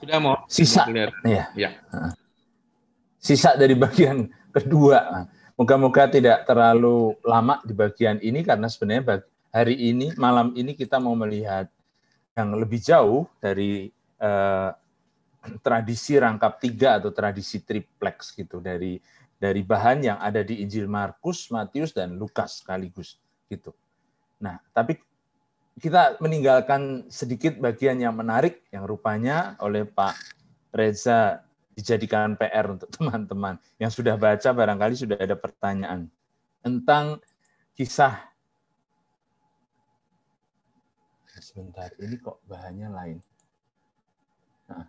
Sudah mau sisa ya. Ya. Sisa dari bagian kedua. Moga-moga tidak terlalu lama di bagian ini karena sebenarnya hari ini, malam ini kita mau melihat yang lebih jauh dari tradisi rangkap tiga atau tradisi triplex gitu, dari bahan yang ada di Injil Markus, Matius, dan Lukas sekaligus gitu. Nah, tapi kita meninggalkan sedikit bagian yang menarik yang rupanya oleh Pak Reza dijadikan PR untuk teman-teman yang sudah baca, barangkali sudah ada pertanyaan tentang kisah. Sebentar, ini kok bahannya lain. Nah.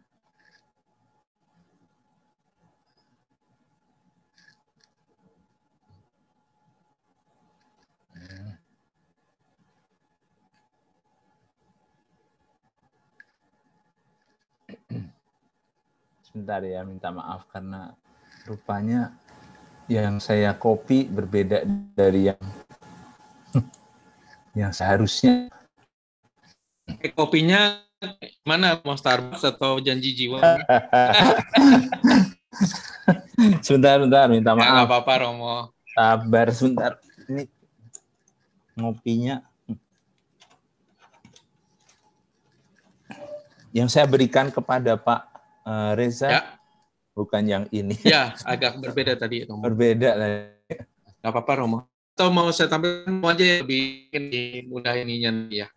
Sebentar ya, minta maaf karena rupanya yang saya copy berbeda dari yang seharusnya. Kopinya mana? Mau Starbucks atau Janji Jiwa? Sebentar, minta maaf. Nggak apa-apa, Romo. Sabar sebentar. Ini ngopinya. Yang saya berikan kepada Pak Reza, ya. Bukan yang ini. Ya, agak berbeda tadi, Romo. Berbeda lah. Nggak apa-apa, Romo. Atau mau saya tampilkan aja ya, bikin mudah ininya ya.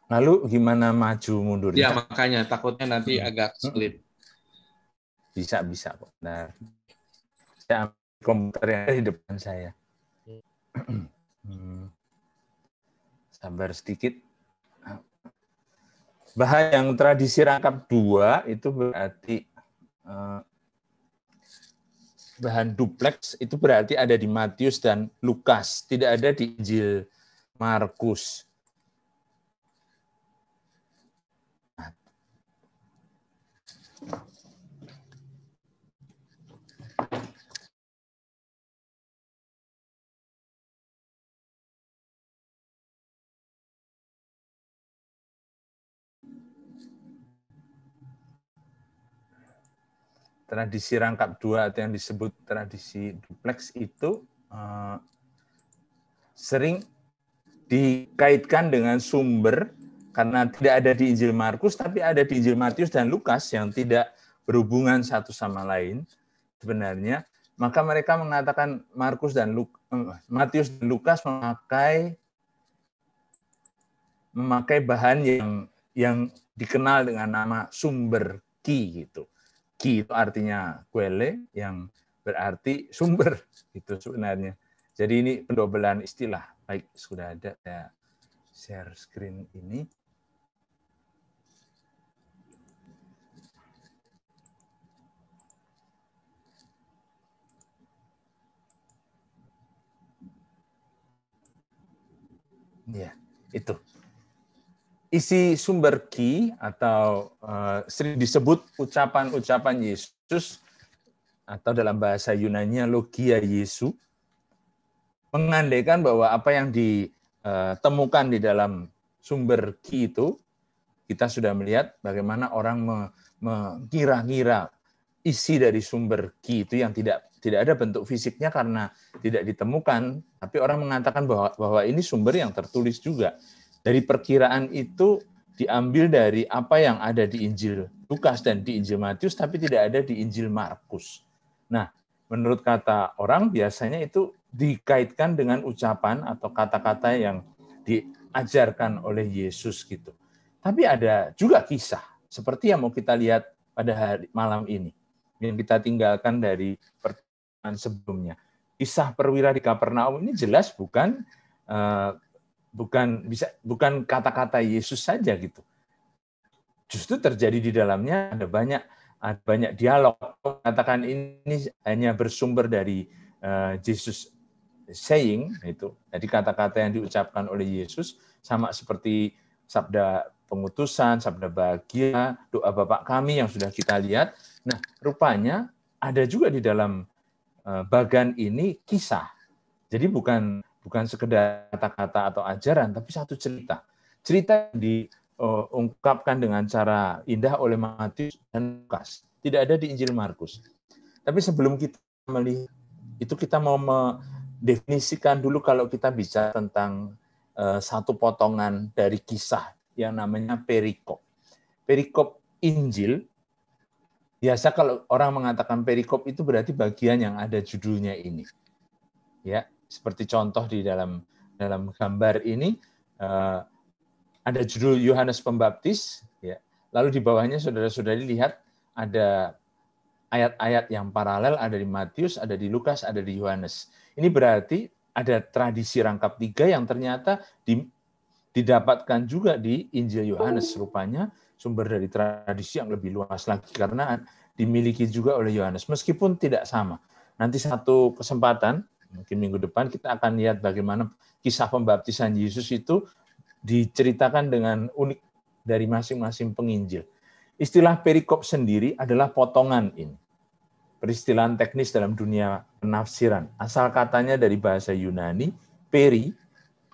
Lalu gimana maju mundurnya? Ya, makanya takutnya nanti agak sulit. Bisa kok. Nah, saya ambil komputer yang ada di depan saya. Sabar sedikit. Bahan yang tradisi rangkap dua itu berarti bahan duplex itu berarti ada di Matius dan Lukas, tidak ada di Injil Markus. Tradisi rangkap dua atau yang disebut tradisi duplex itu sering dikaitkan dengan sumber karena tidak ada di Injil Markus tapi ada di Injil Matius dan Lukas yang tidak berhubungan satu sama lain sebenarnya. Maka mereka mengatakan Matius dan Lukas memakai bahan yang dikenal dengan nama sumber ki gitu. Ki itu artinya quelle yang berarti sumber gitu sebenarnya. Jadi ini pendobelan istilah. Baik, sudah ada saya share screen ini. Ya, itu. Isi sumber ki atau sering disebut ucapan-ucapan Yesus atau dalam bahasa Yunani logia Yesu, mengandaikan bahwa apa yang ditemukan di dalam sumber ki itu, kita sudah melihat bagaimana orang mengira-ngira isi dari sumber ki itu yang tidak ada bentuk fisiknya karena tidak ditemukan, tapi orang mengatakan bahwa ini sumber yang tertulis juga. Dari perkiraan itu diambil dari apa yang ada di Injil Lukas dan di Injil Matius, tapi tidak ada di Injil Markus. Nah, menurut kata orang biasanya itu dikaitkan dengan ucapan atau kata-kata yang diajarkan oleh Yesus gitu. Tapi ada juga kisah seperti yang mau kita lihat pada malam ini yang kita tinggalkan dari pertanyaan sebelumnya. Kisah perwira di Kapernaum ini jelas bukan kata-kata Yesus saja gitu. Justru terjadi di dalamnya ada banyak dialog. Katakan ini hanya bersumber dari Jesus saying itu. Jadi kata-kata yang diucapkan oleh Yesus sama seperti sabda pengutusan, sabda bahagia, doa Bapa kami yang sudah kita lihat. Nah, rupanya ada juga di dalam bagan ini kisah. Jadi bukan sekedar kata-kata atau ajaran, tapi satu cerita. Cerita yang diungkapkan dengan cara indah oleh Matius dan Lukas. Tidak ada di Injil Markus. Tapi sebelum kita melihat itu, kita mau mendefinisikan dulu kalau kita bicara tentang satu potongan dari kisah yang namanya perikop. Perikop Injil, biasa kalau orang mengatakan perikop itu berarti bagian yang ada judulnya ini. Ya, seperti contoh di dalam gambar ini ada judul Yohanes Pembaptis, ya. Lalu di bawahnya saudara-saudari lihat ada ayat-ayat yang paralel, ada di Matius, ada di Lukas, ada di Yohanes. Ini berarti ada tradisi rangkap tiga yang ternyata didapatkan juga di Injil Yohanes. Rupanya sumber dari tradisi yang lebih luas lagi karena dimiliki juga oleh Yohanes, meskipun tidak sama. Nanti satu kesempatan, mungkin minggu depan, kita akan lihat bagaimana kisah pembaptisan Yesus itu diceritakan dengan unik dari masing-masing penginjil. Istilah perikop sendiri adalah potongan ini. Peristilahan teknis dalam dunia penafsiran. Asal katanya dari bahasa Yunani, peri,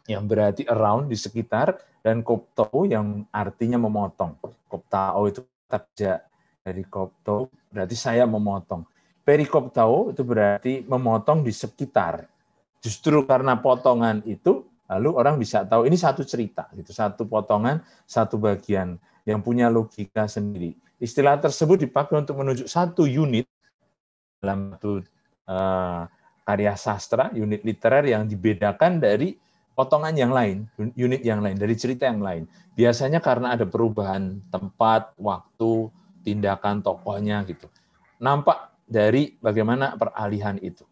yang berarti around, di sekitar, dan kopto yang artinya memotong. Koptao itu kata dari kopto, berarti saya memotong. Perikoptao itu berarti memotong di sekitar. Justru karena potongan itu, lalu orang bisa tahu ini satu cerita, gitu, satu potongan, satu bagian yang punya logika sendiri. Istilah tersebut dipakai untuk menunjuk satu unit dalam satu karya sastra, unit literer yang dibedakan dari potongan yang lain, unit yang lain, dari cerita yang lain. Biasanya karena ada perubahan tempat, waktu, tindakan tokohnya gitu. Nampak dari bagaimana peralihan itu.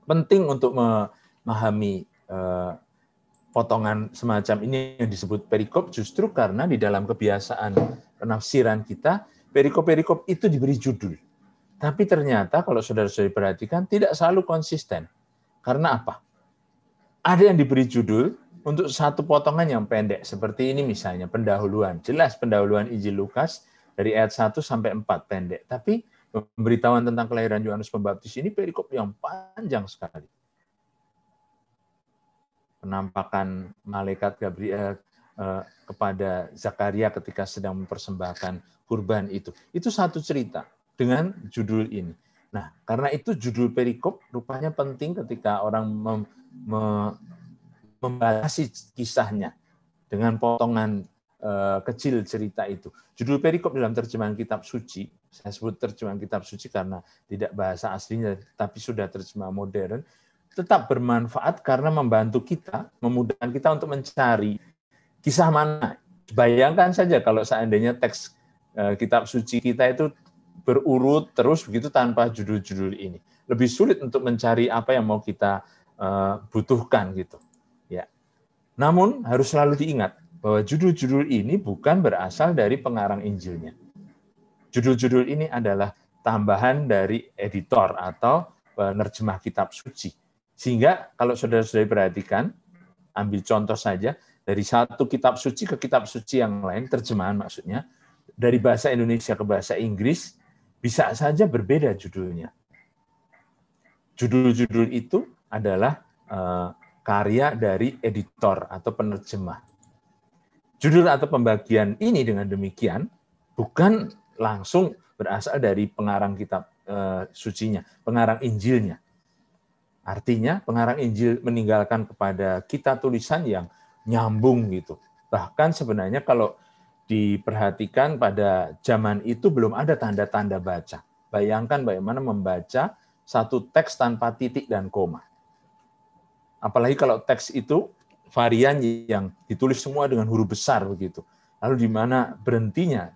Penting untuk memahami potongan semacam ini yang disebut perikop justru karena di dalam kebiasaan penafsiran kita, perikop-perikop itu diberi judul. Tapi ternyata kalau saudara-saudari perhatikan tidak selalu konsisten. Karena apa? Ada yang diberi judul untuk satu potongan yang pendek. Seperti ini misalnya, pendahuluan. Jelas pendahuluan Injil Lukas dari ayat 1 sampai 4 pendek. Tapi pemberitahuan tentang kelahiran Yohanes Pembaptis ini perikop yang panjang sekali. Penampakan malaikat Gabriel kepada Zakaria ketika sedang mempersembahkan kurban itu. Itu satu cerita dengan judul ini. Nah, karena itu judul perikop rupanya penting ketika orang membatasi kisahnya dengan potongan kecil cerita itu. Judul perikop dalam terjemahan kitab suci, saya sebut terjemahan kitab suci karena tidak bahasa aslinya, tapi sudah terjemah modern, tetap bermanfaat karena membantu kita, memudahkan kita untuk mencari kisah mana. Bayangkan saja kalau seandainya teks kitab suci kita itu berurut terus begitu tanpa judul-judul ini. Lebih sulit untuk mencari apa yang mau kita butuhkan gitu. Ya. Namun harus selalu diingat bahwa judul-judul ini bukan berasal dari pengarang Injilnya. Judul-judul ini adalah tambahan dari editor atau penerjemah kitab suci. Sehingga kalau saudara-saudari perhatikan, ambil contoh saja, dari satu kitab suci ke kitab suci yang lain, terjemahan maksudnya, dari bahasa Indonesia ke bahasa Inggris, bisa saja berbeda judulnya. Judul-judul itu adalah karya dari editor atau penerjemah. Judul atau pembagian ini dengan demikian bukan langsung berasal dari pengarang kitab sucinya, pengarang Injilnya. Artinya pengarang Injil meninggalkan kepada kita tulisan yang nyambung gitu. Bahkan sebenarnya kalau diperhatikan pada zaman itu belum ada tanda-tanda baca. Bayangkan bagaimana membaca satu teks tanpa titik dan koma. Apalagi kalau teks itu varian yang ditulis semua dengan huruf besar begitu. Lalu di mana berhentinya?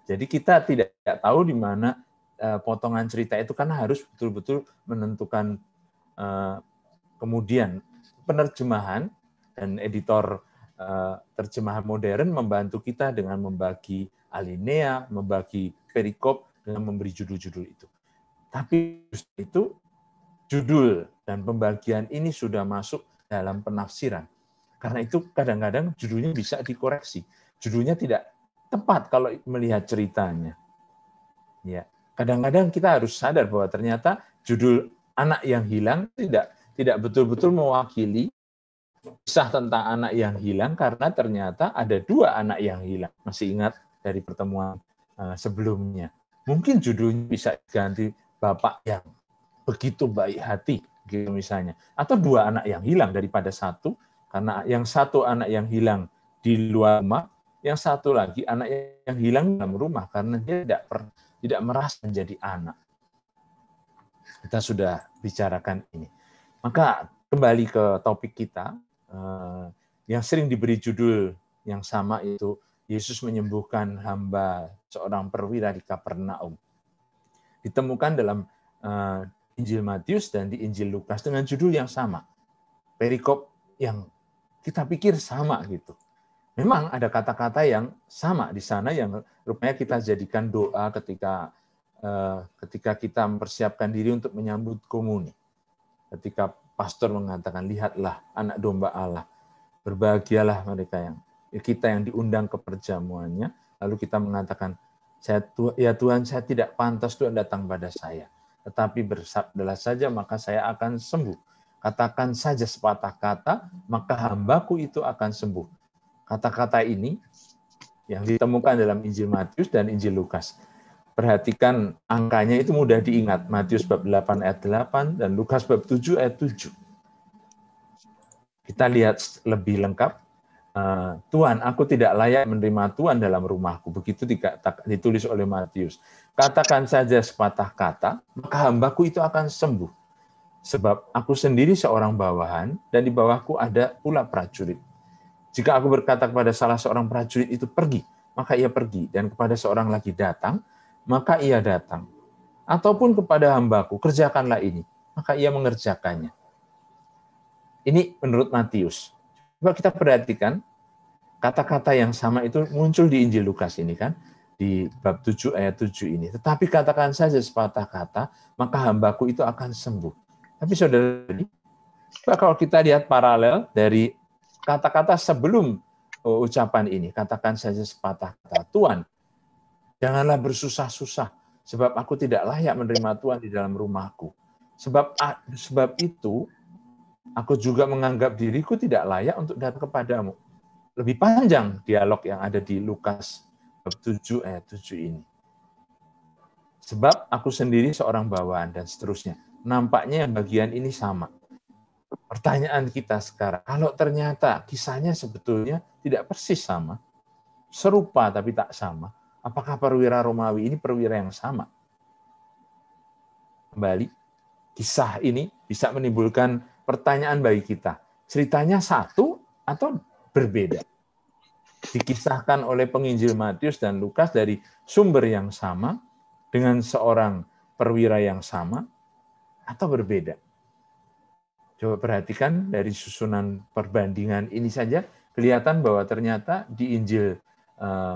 Jadi kita tidak tahu di mana potongan cerita itu karena harus betul-betul menentukan kemudian penerjemahan dan editor terjemahan modern membantu kita dengan membagi alinea, membagi perikop, dengan memberi judul-judul itu. Tapi itu judul dan pembagian ini sudah masuk dalam penafsiran. Karena itu kadang-kadang judulnya bisa dikoreksi. Judulnya tidak tepat kalau melihat ceritanya. Ya, kadang-kadang kita harus sadar bahwa ternyata judul anak yang hilang tidak betul-betul mewakili kisah tentang anak yang hilang karena ternyata ada 2 anak yang hilang. Masih ingat dari pertemuan sebelumnya. Mungkin judulnya bisa ganti Bapak yang begitu baik hati, gitu misalnya. Atau 2 anak yang hilang daripada 1, karena yang 1 anak yang hilang di luar rumah, yang 1 lagi anak yang hilang dalam rumah karena dia tidak merasa menjadi anak. Kita sudah bicarakan ini. Maka kembali ke topik kita, yang sering diberi judul yang sama itu Yesus menyembuhkan hamba seorang perwira di Kapernaum. Ditemukan dalam Injil Matius dan di Injil Lukas dengan judul yang sama. Perikop yang kita pikir sama gitu. Memang ada kata-kata yang sama di sana yang rupanya kita jadikan doa ketika kita mempersiapkan diri untuk menyambut komuni. Ketika pastor mengatakan, lihatlah anak domba Allah, berbahagialah mereka kita yang diundang ke perjamuannya, lalu kita mengatakan, ya Tuhan, saya tidak pantas Tuhan datang pada saya, tetapi bersabdalah saja maka saya akan sembuh. Katakan saja sepatah kata, maka hambaku itu akan sembuh. Kata-kata ini yang ditemukan dalam Injil Matius dan Injil Lukas. Perhatikan angkanya itu mudah diingat. Matius bab 8 ayat 8 dan Lukas bab 7 ayat 7. Kita lihat lebih lengkap. Tuhan, aku tidak layak menerima Tuhan dalam rumahku. Begitu ditulis oleh Matius. Katakan saja sepatah kata, maka hambaku itu akan sembuh. Sebab aku sendiri seorang bawahan, dan di bawahku ada pula prajurit. Jika aku berkata kepada salah seorang prajurit itu pergi, maka ia pergi. Dan kepada seorang lagi datang, maka ia datang. Ataupun kepada hambaku, kerjakanlah ini, maka ia mengerjakannya. Ini menurut Matius. Coba kita perhatikan, kata-kata yang sama itu muncul di Injil Lukas ini kan, di bab 7 ayat 7 ini. Tetapi katakan saja sepatah kata, maka hambaku itu akan sembuh. Tapi saudara, kalau kita lihat paralel dari kata-kata sebelum ucapan ini, katakan saja sepatah kata, Tuhan, janganlah bersusah-susah, sebab aku tidak layak menerima Tuhan di dalam rumahku. Sebab itu, aku juga menganggap diriku tidak layak untuk datang kepadamu. Lebih panjang dialog yang ada di Lukas bab 7 ayat 7 ini. Sebab aku sendiri seorang bawahan dan seterusnya. Nampaknya bagian ini sama. Pertanyaan kita sekarang, kalau ternyata kisahnya sebetulnya tidak persis sama, serupa tapi tak sama, apakah perwira Romawi ini perwira yang sama? Kembali, kisah ini bisa menimbulkan pertanyaan bagi kita. Ceritanya satu atau berbeda? Dikisahkan oleh penginjil Matius dan Lukas dari sumber yang sama, dengan seorang perwira yang sama, atau berbeda? Coba perhatikan dari susunan perbandingan ini saja, kelihatan bahwa ternyata di Injil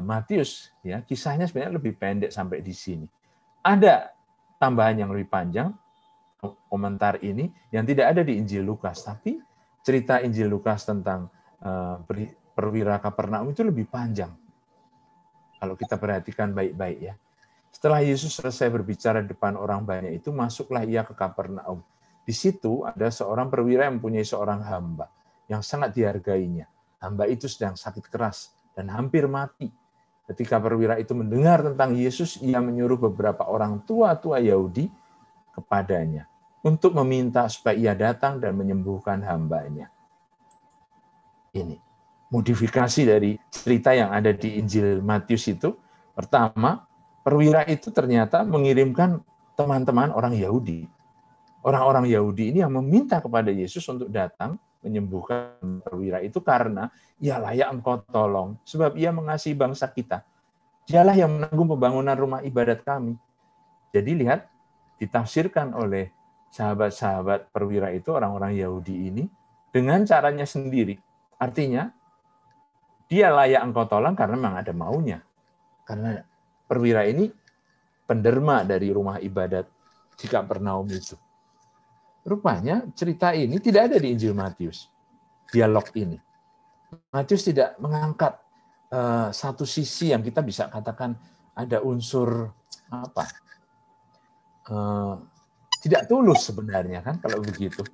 Matius, ya, kisahnya sebenarnya lebih pendek sampai di sini. Ada tambahan yang lebih panjang, komentar ini, yang tidak ada di Injil Lukas. Tapi cerita Injil Lukas tentang perwira Kapernaum itu lebih panjang. Kalau kita perhatikan baik-baik ya. Setelah Yesus selesai berbicara di depan orang banyak itu, masuklah ia ke Kapernaum. Di situ ada seorang perwira yang mempunyai seorang hamba yang sangat dihargainya. Hamba itu sedang sakit keras dan hampir mati. Ketika perwira itu mendengar tentang Yesus, ia menyuruh beberapa orang tua-tua Yahudi kepadanya untuk meminta supaya ia datang dan menyembuhkan hambanya. Ini modifikasi dari cerita yang ada di Injil Matius itu. Pertama, perwira itu ternyata mengirimkan teman-teman orang Yahudi. Orang-orang Yahudi ini yang meminta kepada Yesus untuk datang menyembuhkan perwira itu karena ia layak engkau tolong, sebab ia mengasihi bangsa kita. Dialah yang menanggung pembangunan rumah ibadat kami. Jadi lihat, ditafsirkan oleh sahabat-sahabat perwira itu, orang-orang Yahudi ini, dengan caranya sendiri. Artinya, dia layak engkau tolong karena memang ada maunya. Karena perwira ini penderma dari rumah ibadat di Kapernaum itu. Rupanya cerita ini tidak ada di Injil Matius. Dialog ini. Matius tidak mengangkat satu sisi yang kita bisa katakan ada unsur apa? Tidak tulus sebenarnya kan kalau begitu.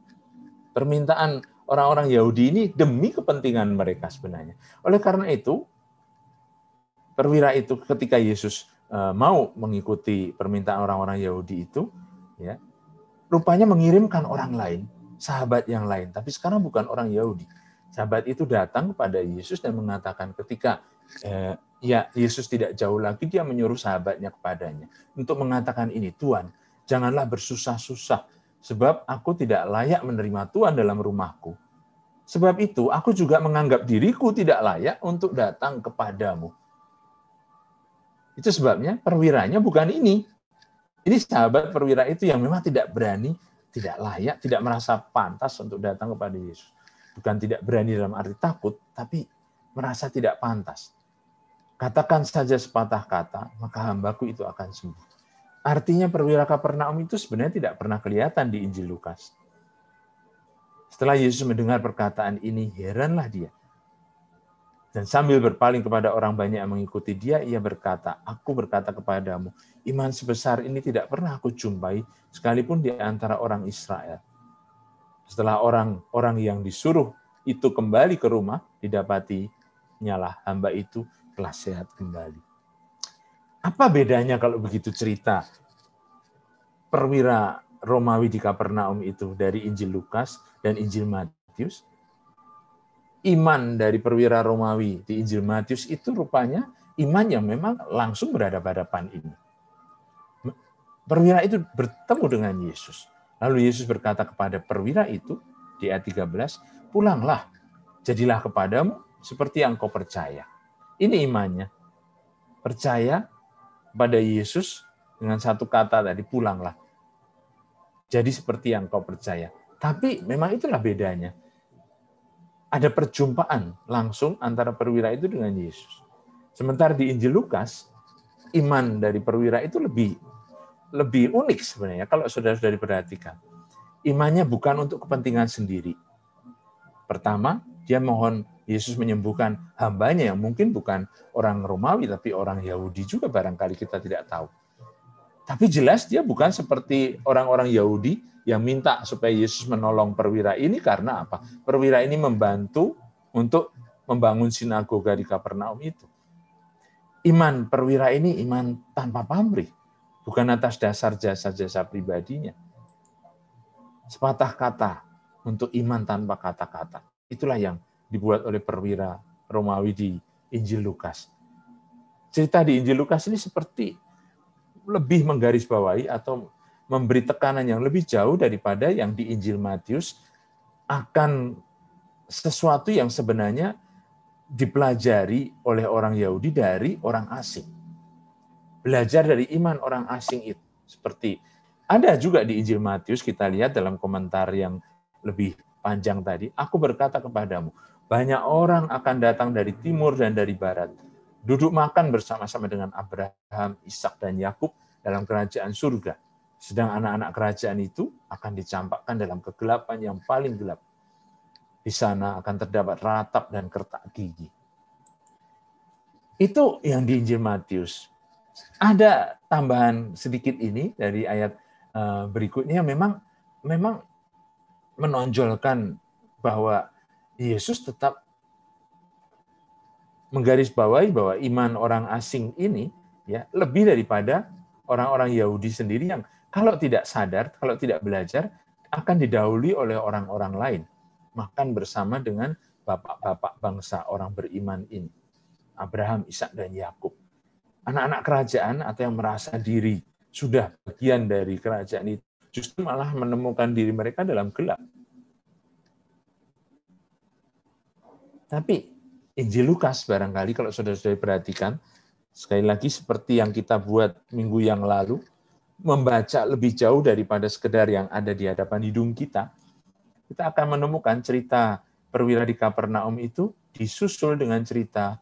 Permintaan orang-orang Yahudi ini demi kepentingan mereka sebenarnya. Oleh karena itu, perwira itu ketika Yesus mau mengikuti permintaan orang-orang Yahudi itu, ya, rupanya mengirimkan orang lain, sahabat yang lain. Tapi sekarang bukan orang Yahudi. Sahabat itu datang kepada Yesus dan mengatakan ketika ya Yesus tidak jauh lagi, dia menyuruh sahabatnya kepadanya untuk mengatakan ini, Tuhan, janganlah bersusah-susah, sebab aku tidak layak menerima Tuhan dalam rumahku. Sebab itu aku juga menganggap diriku tidak layak untuk datang kepadamu. Itu sebabnya perwiranya bukan ini. Ini sahabat perwira itu yang memang tidak berani, tidak layak, tidak merasa pantas untuk datang kepada Yesus. Bukan tidak berani dalam arti takut, tapi merasa tidak pantas. Katakan saja sepatah kata, maka hambaku itu akan sembuh. Artinya perwira Kapernaum itu sebenarnya tidak pernah kelihatan di Injil Lukas. Setelah Yesus mendengar perkataan ini, heranlah dia. Dan sambil berpaling kepada orang banyak yang mengikuti dia, ia berkata, aku berkata kepadamu, iman sebesar ini tidak pernah aku jumpai, sekalipun di antara orang Israel. Setelah orang-orang yang disuruh itu kembali ke rumah, didapati nyalah hamba itu telah sehat kembali. Apa bedanya kalau begitu cerita perwira Romawi di Kapernaum itu dari Injil Lukas dan Injil Matius? Iman dari perwira Romawi di Injil Matius itu rupanya iman yang memang langsung berhadapan-hadapan ini. Perwira itu bertemu dengan Yesus. Lalu Yesus berkata kepada perwira itu di ayat 13, pulanglah, jadilah kepadamu seperti yang kau percaya. Ini imannya. Percaya pada Yesus dengan satu kata tadi, pulanglah. Jadi seperti yang kau percaya. Tapi memang itulah bedanya. Ada perjumpaan langsung antara perwira itu dengan Yesus. Sementara di Injil Lukas, iman dari perwira itu lebih unik sebenarnya kalau saudara-saudara diperhatikan. Imannya bukan untuk kepentingan sendiri. Pertama, dia mohon Yesus menyembuhkan hambanya yang mungkin bukan orang Romawi, tapi orang Yahudi juga barangkali kita tidak tahu. Tapi jelas dia bukan seperti orang-orang Yahudi yang minta supaya Yesus menolong perwira ini karena apa? Perwira ini membantu untuk membangun sinagoga di Kapernaum itu. Iman perwira ini iman tanpa pamrih, bukan atas dasar jasa-jasa pribadinya. Sepatah kata untuk iman tanpa kata-kata. Itulah yang dibuat oleh perwira Romawi di Injil Lukas. Cerita di Injil Lukas ini seperti lebih menggarisbawahi atau memberi tekanan yang lebih jauh daripada yang di Injil Matius akan sesuatu yang sebenarnya dipelajari oleh orang Yahudi dari orang asing. Belajar dari iman orang asing itu. Seperti ada juga di Injil Matius, kita lihat dalam komentar yang lebih panjang tadi, aku berkata kepadamu, banyak orang akan datang dari timur dan dari barat, duduk makan bersama-sama dengan Abraham, Ishak, dan Yakub dalam kerajaan surga. Sedang anak-anak kerajaan itu akan dicampakkan dalam kegelapan yang paling gelap. Di sana akan terdapat ratap dan kertak gigi. Itu yang di Injil Matius. Ada tambahan sedikit ini dari ayat berikutnya memang menonjolkan bahwa Yesus tetap menggarisbawahi bahwa iman orang asing ini ya lebih daripada orang-orang Yahudi sendiri yang kalau tidak sadar, kalau tidak belajar, akan didahului oleh orang-orang lain. Makan bersama dengan bapak-bapak bangsa orang beriman ini. Abraham, Ishak, dan Yakub. Anak-anak kerajaan atau yang merasa diri sudah bagian dari kerajaan itu, justru malah menemukan diri mereka dalam gelap. Tapi Injil Lukas barangkali kalau saudara-saudara perhatikan, sekali lagi seperti yang kita buat minggu yang lalu, membaca lebih jauh daripada sekedar yang ada di hadapan hidung kita akan menemukan cerita perwira di Kapernaum itu disusul dengan cerita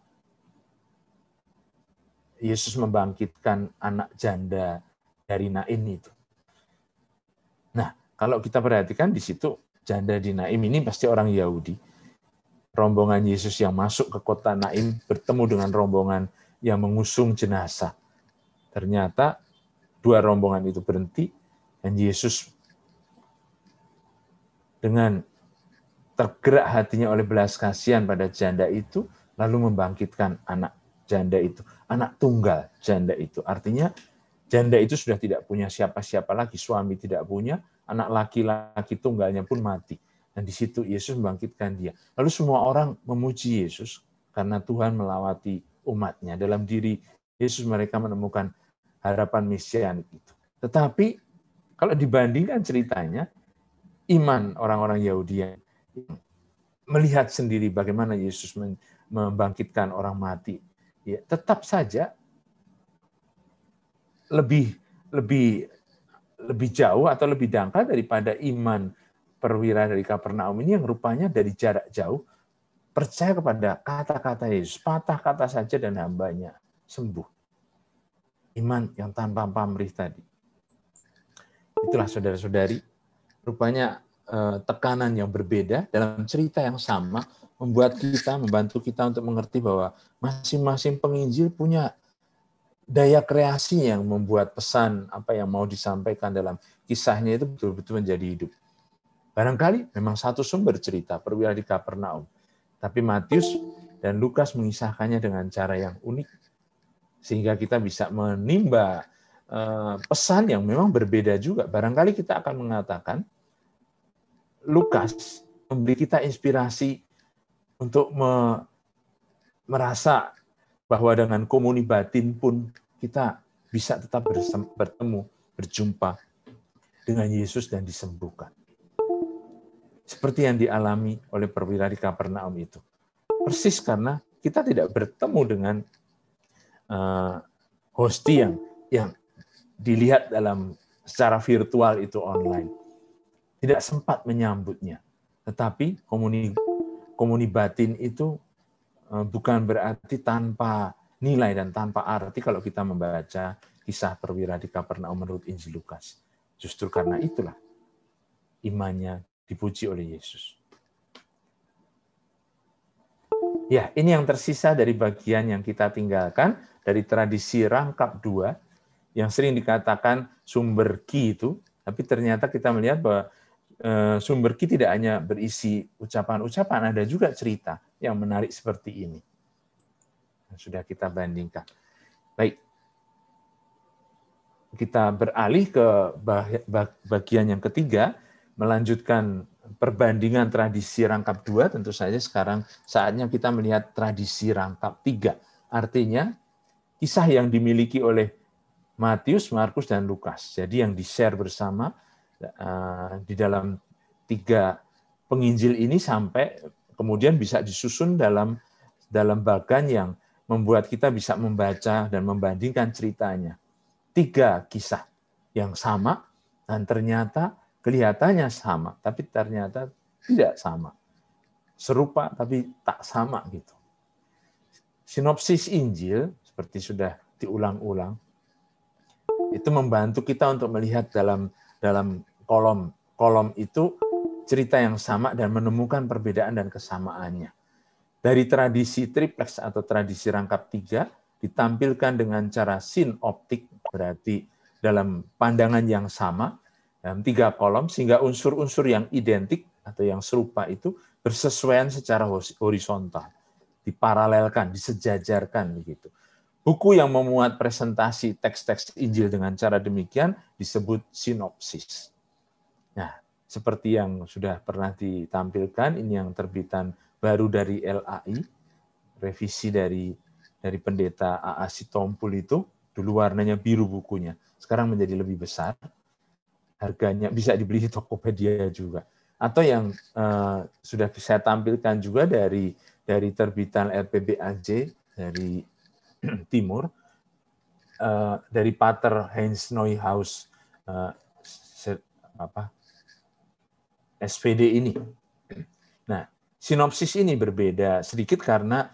Yesus membangkitkan anak janda dari Nain itu. Nah, kalau kita perhatikan di situ, janda di Naim ini pasti orang Yahudi. Rombongan Yesus yang masuk ke kota Naim bertemu dengan rombongan yang mengusung jenazah. Ternyata dua rombongan itu berhenti dan Yesus dengan tergerak hatinya oleh belas kasihan pada janda itu, lalu membangkitkan anak janda itu, anak tunggal janda itu. Artinya janda itu sudah tidak punya siapa-siapa lagi, suami tidak punya, anak laki-laki tunggalnya pun mati. Dan di situ Yesus membangkitkan dia. Lalu semua orang memuji Yesus karena Tuhan melawati umatnya. Dalam diri Yesus mereka menemukan harapan mesianik itu. Tetapi kalau dibandingkan ceritanya, iman orang-orang Yahudi yang melihat sendiri bagaimana Yesus membangkitkan orang mati, ya, tetap saja lebih jauh atau lebih dangkal daripada iman perwira dari Kapernaum ini yang rupanya dari jarak jauh percaya kepada kata-kata Yesus, patah kata saja dan hambanya sembuh. Iman yang tanpa pamrih tadi. Itulah saudara-saudari, rupanya tekanan yang berbeda dalam cerita yang sama membantu kita untuk mengerti bahwa masing-masing penginjil punya daya kreasi yang membuat pesan apa yang mau disampaikan dalam kisahnya itu betul-betul menjadi hidup. Barangkali memang satu sumber cerita perwira di Kapernaum, tapi Matius dan Lukas mengisahkannya dengan cara yang unik, sehingga kita bisa menimba pesan yang memang berbeda juga. Barangkali kita akan mengatakan Lukas memberi kita inspirasi untuk merasa bahwa dengan komuni batin pun kita bisa tetap bertemu, berjumpa dengan Yesus dan disembuhkan. Seperti yang dialami oleh perwira di Kapernaum itu. Persis karena kita tidak bertemu dengan hosti yang dilihat secara virtual itu online. Tidak sempat menyambutnya. Tetapi komuni batin itu bukan berarti tanpa nilai dan tanpa arti kalau kita membaca kisah perwira di Kapernaum menurut Injil Lukas. Justru karena itulah imannya dipuji oleh Yesus. Ya, ini yang tersisa dari bagian yang kita tinggalkan dari tradisi rangkap 2 yang sering dikatakan sumber ki itu, tapi ternyata kita melihat bahwa sumber ki tidak hanya berisi ucapan-ucapan, ada juga cerita yang menarik seperti ini. Sudah kita bandingkan. Baik. Kita beralih ke bagian yang ketiga, melanjutkan perbandingan tradisi rangkap 2, tentu saja sekarang saatnya kita melihat tradisi rangkap 3. Artinya, kisah yang dimiliki oleh Matius, Markus, dan Lukas. Jadi yang di-share bersama di dalam 3 penginjil ini sampai kemudian bisa disusun dalam bagan yang membuat kita bisa membaca dan membandingkan ceritanya. 3 kisah yang sama dan ternyata kelihatannya sama, tapi ternyata tidak sama. Serupa tapi tak sama gitu. Sinopsis Injil seperti sudah diulang-ulang itu membantu kita untuk melihat dalam kolom itu cerita yang sama dan menemukan perbedaan dan kesamaannya. Dari tradisi triplex atau tradisi rangkap 3 ditampilkan dengan cara sinoptik, berarti dalam pandangan yang sama dalam 3 kolom, sehingga unsur-unsur yang identik atau yang serupa itu bersesuaian secara horizontal, diparalelkan, disejajarkan begitu. Buku yang memuat presentasi teks-teks Injil dengan cara demikian disebut sinopsis. Nah, seperti yang sudah pernah ditampilkan, ini yang terbitan baru dari LAI, revisi dari pendeta A.A. Sitompul itu, dulu warnanya biru bukunya, sekarang menjadi lebih besar, harganya bisa dibeli di Tokopedia juga. Atau yang sudah saya tampilkan juga dari terbitan RPBAJ dari Timur, dari Pater Heinz Neuhaus SPD ini. Nah, sinopsis ini berbeda sedikit karena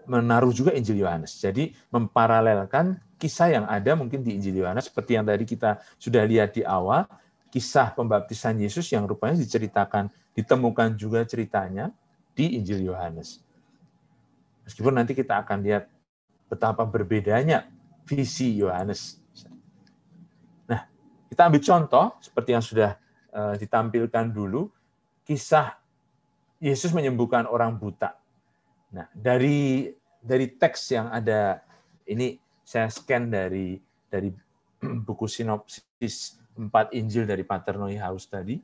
menaruh juga Injil Yohanes. Jadi memparalelkan kisah yang ada mungkin di Injil Yohanes, seperti yang tadi kita sudah lihat di awal, kisah pembaptisan Yesus yang rupanya diceritakan, ditemukan juga ceritanya di Injil Yohanes. Meskipun nanti kita akan lihat betapa berbedanya visi Yohanes. Nah, kita ambil contoh seperti yang sudah ditampilkan dulu, kisah Yesus menyembuhkan orang buta. Nah, dari teks yang ada ini saya scan dari buku sinopsis 4 Injil dari Pater Neuhaus tadi.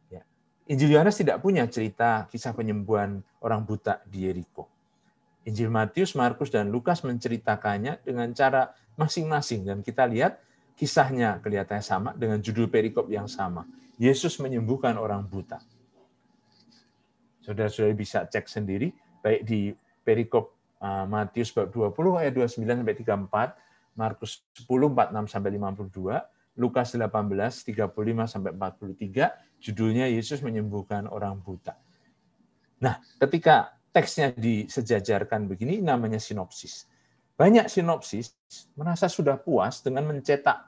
Ya. Injil Yohanes tidak punya cerita kisah penyembuhan orang buta di Yeriko. Injil Matius, Markus, dan Lukas menceritakannya dengan cara masing-masing. Dan kita lihat kisahnya kelihatannya sama dengan judul perikop yang sama. Yesus menyembuhkan orang buta. Saudara-saudara bisa cek sendiri, baik di perikop Matius bab 20 ayat 29 sampai 34, Markus 10 46 sampai 52, Lukas 18 35 sampai 43, judulnya Yesus menyembuhkan orang buta. Nah, ketika teksnya disejajarkan begini namanya sinopsis. Banyak sinopsis merasa sudah puas dengan mencetak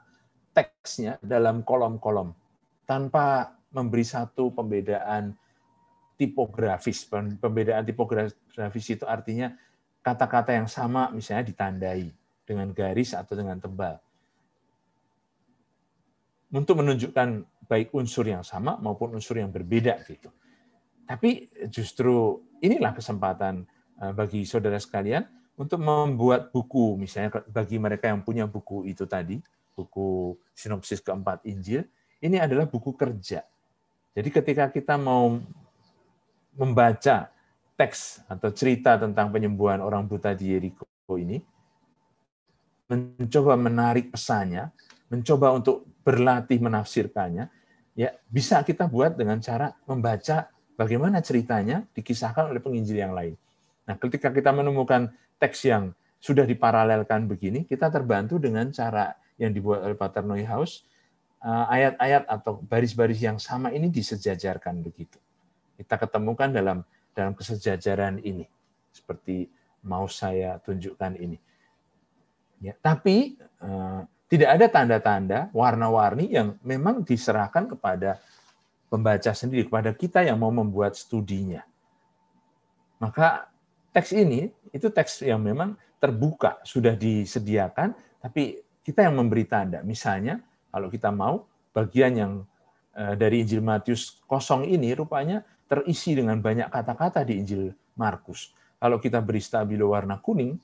teksnya dalam kolom-kolom tanpa memberi satu pembedaan tipografis. Pembedaan tipografis itu artinya kata-kata yang sama misalnya ditandai dengan garis atau dengan tebal. Untuk menunjukkan baik unsur yang sama maupun unsur yang berbeda gitu. Tapi justru inilah kesempatan bagi saudara sekalian untuk membuat buku, misalnya bagi mereka yang punya buku itu tadi, buku sinopsis keempat Injil, ini adalah buku kerja. Jadi ketika kita mau membaca teks atau cerita tentang penyembuhan orang buta di Yeriko ini, mencoba menarik pesannya, mencoba untuk berlatih menafsirkannya, ya bisa kita buat dengan cara membaca bagaimana ceritanya dikisahkan oleh penginjil yang lain. Nah, ketika kita menemukan teks yang sudah diparalelkan begini, kita terbantu dengan cara yang dibuat oleh Pater Neuhaus, ayat-ayat atau baris-baris yang sama ini disejajarkan begitu. Kita ketemukan dalam kesejajaran ini, seperti mau saya tunjukkan ini. Ya, tapi tidak ada tanda-tanda warna-warni yang memang diserahkan kepada pembaca sendiri, kepada kita yang mau membuat studinya. Maka teks ini itu teks yang memang terbuka, sudah disediakan, tapi kita yang memberi tanda. Misalnya, kalau kita mau, bagian yang dari Injil Matius kosong ini rupanya terisi dengan banyak kata-kata di Injil Markus. Kalau kita beri stabilo warna kuning,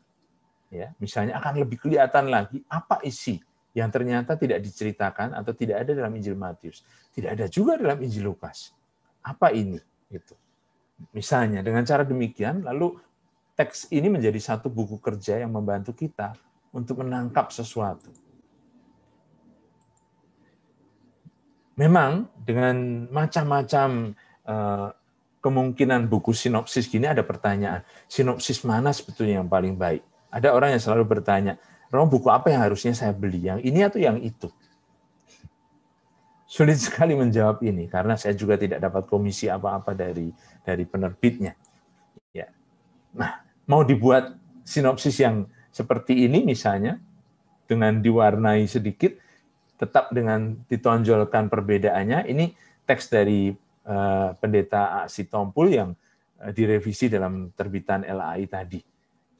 ya, misalnya akan lebih kelihatan lagi apa isi yang ternyata tidak diceritakan atau tidak ada dalam Injil Matius. Tidak ada juga dalam Injil Lukas. Apa ini? Gitu. Misalnya, dengan cara demikian, lalu teks ini menjadi satu buku kerja yang membantu kita untuk menangkap sesuatu. Memang dengan macam-macam kemungkinan buku sinopsis gini ada pertanyaan, sinopsis mana sebetulnya yang paling baik? Ada orang yang selalu bertanya, Romo, buku apa yang harusnya saya beli? Yang ini atau yang itu? Sulit sekali menjawab ini, karena saya juga tidak dapat komisi apa-apa dari penerbitnya. Ya. Nah, mau dibuat sinopsis yang seperti ini misalnya, dengan diwarnai sedikit, tetap dengan ditonjolkan perbedaannya, ini teks dari Pendeta A. Sitompul yang direvisi dalam terbitan LAI tadi.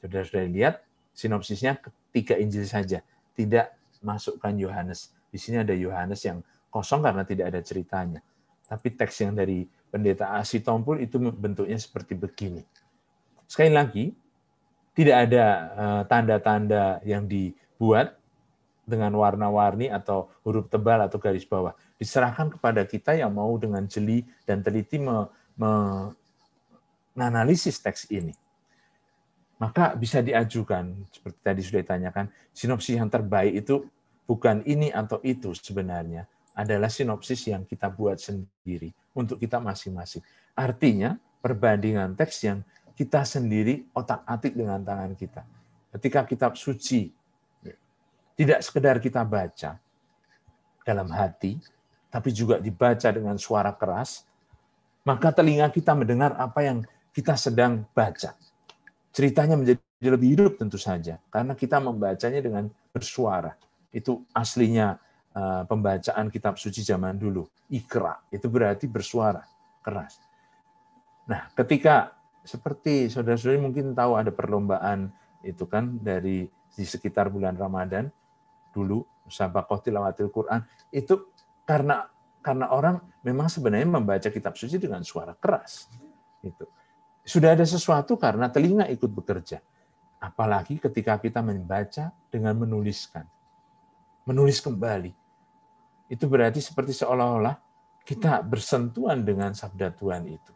Saudara-saudara lihat, sinopsisnya 3 Injil saja, tidak masukkan Yohanes. Di sini ada Yohanes yang kosong karena tidak ada ceritanya. Tapi teks yang dari Pendeta A. Sitompul itu bentuknya seperti begini. Sekali lagi, tidak ada tanda-tanda yang dibuat dengan warna-warni atau huruf tebal atau garis bawah. Diserahkan kepada kita yang mau dengan jeli dan teliti menganalisis teks ini. Maka bisa diajukan, seperti tadi sudah ditanyakan, sinopsis yang terbaik itu bukan ini atau itu sebenarnya, adalah sinopsis yang kita buat sendiri untuk kita masing-masing. Artinya, perbandingan teks yang kita sendiri otak-atik dengan tangan kita. Ketika kitab suci tidak sekedar kita baca dalam hati, tapi juga dibaca dengan suara keras, maka telinga kita mendengar apa yang kita sedang baca. Ceritanya menjadi lebih hidup tentu saja, karena kita membacanya dengan bersuara. Itu aslinya pembacaan kitab suci zaman dulu. Ikra, itu berarti bersuara keras. Nah, ketika seperti saudara-saudari mungkin tahu ada perlombaan itu kan di sekitar bulan Ramadan, dulu Musabaqah Tilawatil Quran, itu karena orang memang sebenarnya membaca kitab suci dengan suara keras. Itu. Sudah ada sesuatu karena telinga ikut bekerja. Apalagi ketika kita membaca dengan menuliskan. Menulis kembali. Itu berarti seperti seolah-olah kita bersentuhan dengan sabda Tuhan itu.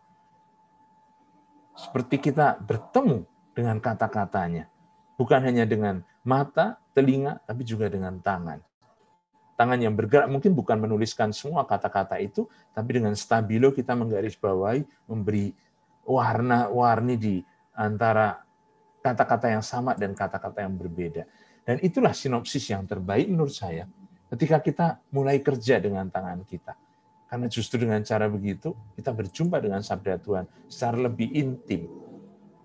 Seperti kita bertemu dengan kata-katanya. Bukan hanya dengan mata, telinga, tapi juga dengan tangan. Tangan yang bergerak mungkin bukan menuliskan semua kata-kata itu, tapi dengan stabilo kita menggarisbawahi, memberi warna-warni di antara kata-kata yang sama dan kata-kata yang berbeda. Dan itulah sinopsis yang terbaik menurut saya ketika kita mulai kerja dengan tangan kita. Karena justru dengan cara begitu, kita berjumpa dengan sabda Tuhan secara lebih intim.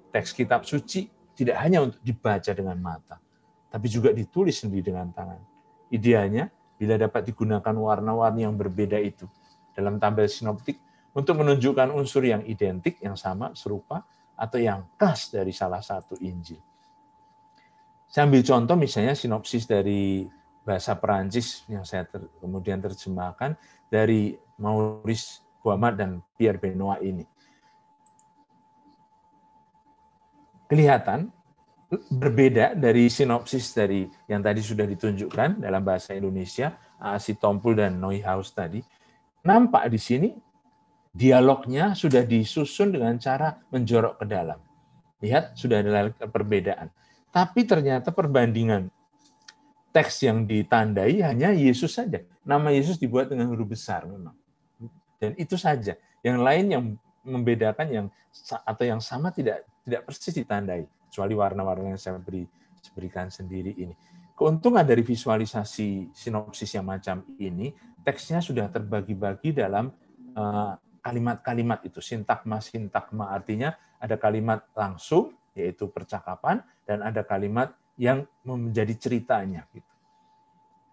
Teks kitab suci tidak hanya untuk dibaca dengan mata, tapi juga ditulis sendiri dengan tangan. Idealnya, bila dapat digunakan warna-warni yang berbeda itu dalam tabel sinoptik untuk menunjukkan unsur yang identik, yang sama, serupa, atau yang khas dari salah satu Injil. Saya ambil contoh misalnya sinopsis dari bahasa Perancis yang saya kemudian terjemahkan dari Maurice Guamat dan Pierre Benoit ini. Kelihatan berbeda dari sinopsis dari yang tadi sudah ditunjukkan dalam bahasa Indonesia, A.A.C. Tompul dan Neuhaus tadi. Nampak di sini dialognya sudah disusun dengan cara menjorok ke dalam. Lihat, sudah ada perbedaan. Tapi ternyata perbandingan teks yang ditandai hanya Yesus saja. Nama Yesus dibuat dengan huruf besar memang. Dan itu saja. Yang lain yang membedakan yang atau yang sama tidak persis ditandai, kecuali warna-warna yang saya berikan sendiri ini. Keuntungan dari visualisasi sinopsis yang macam ini, teksnya sudah terbagi-bagi dalam kalimat-kalimat itu, sintagma, artinya ada kalimat langsung, yaitu percakapan, dan ada kalimat yang menjadi ceritanya.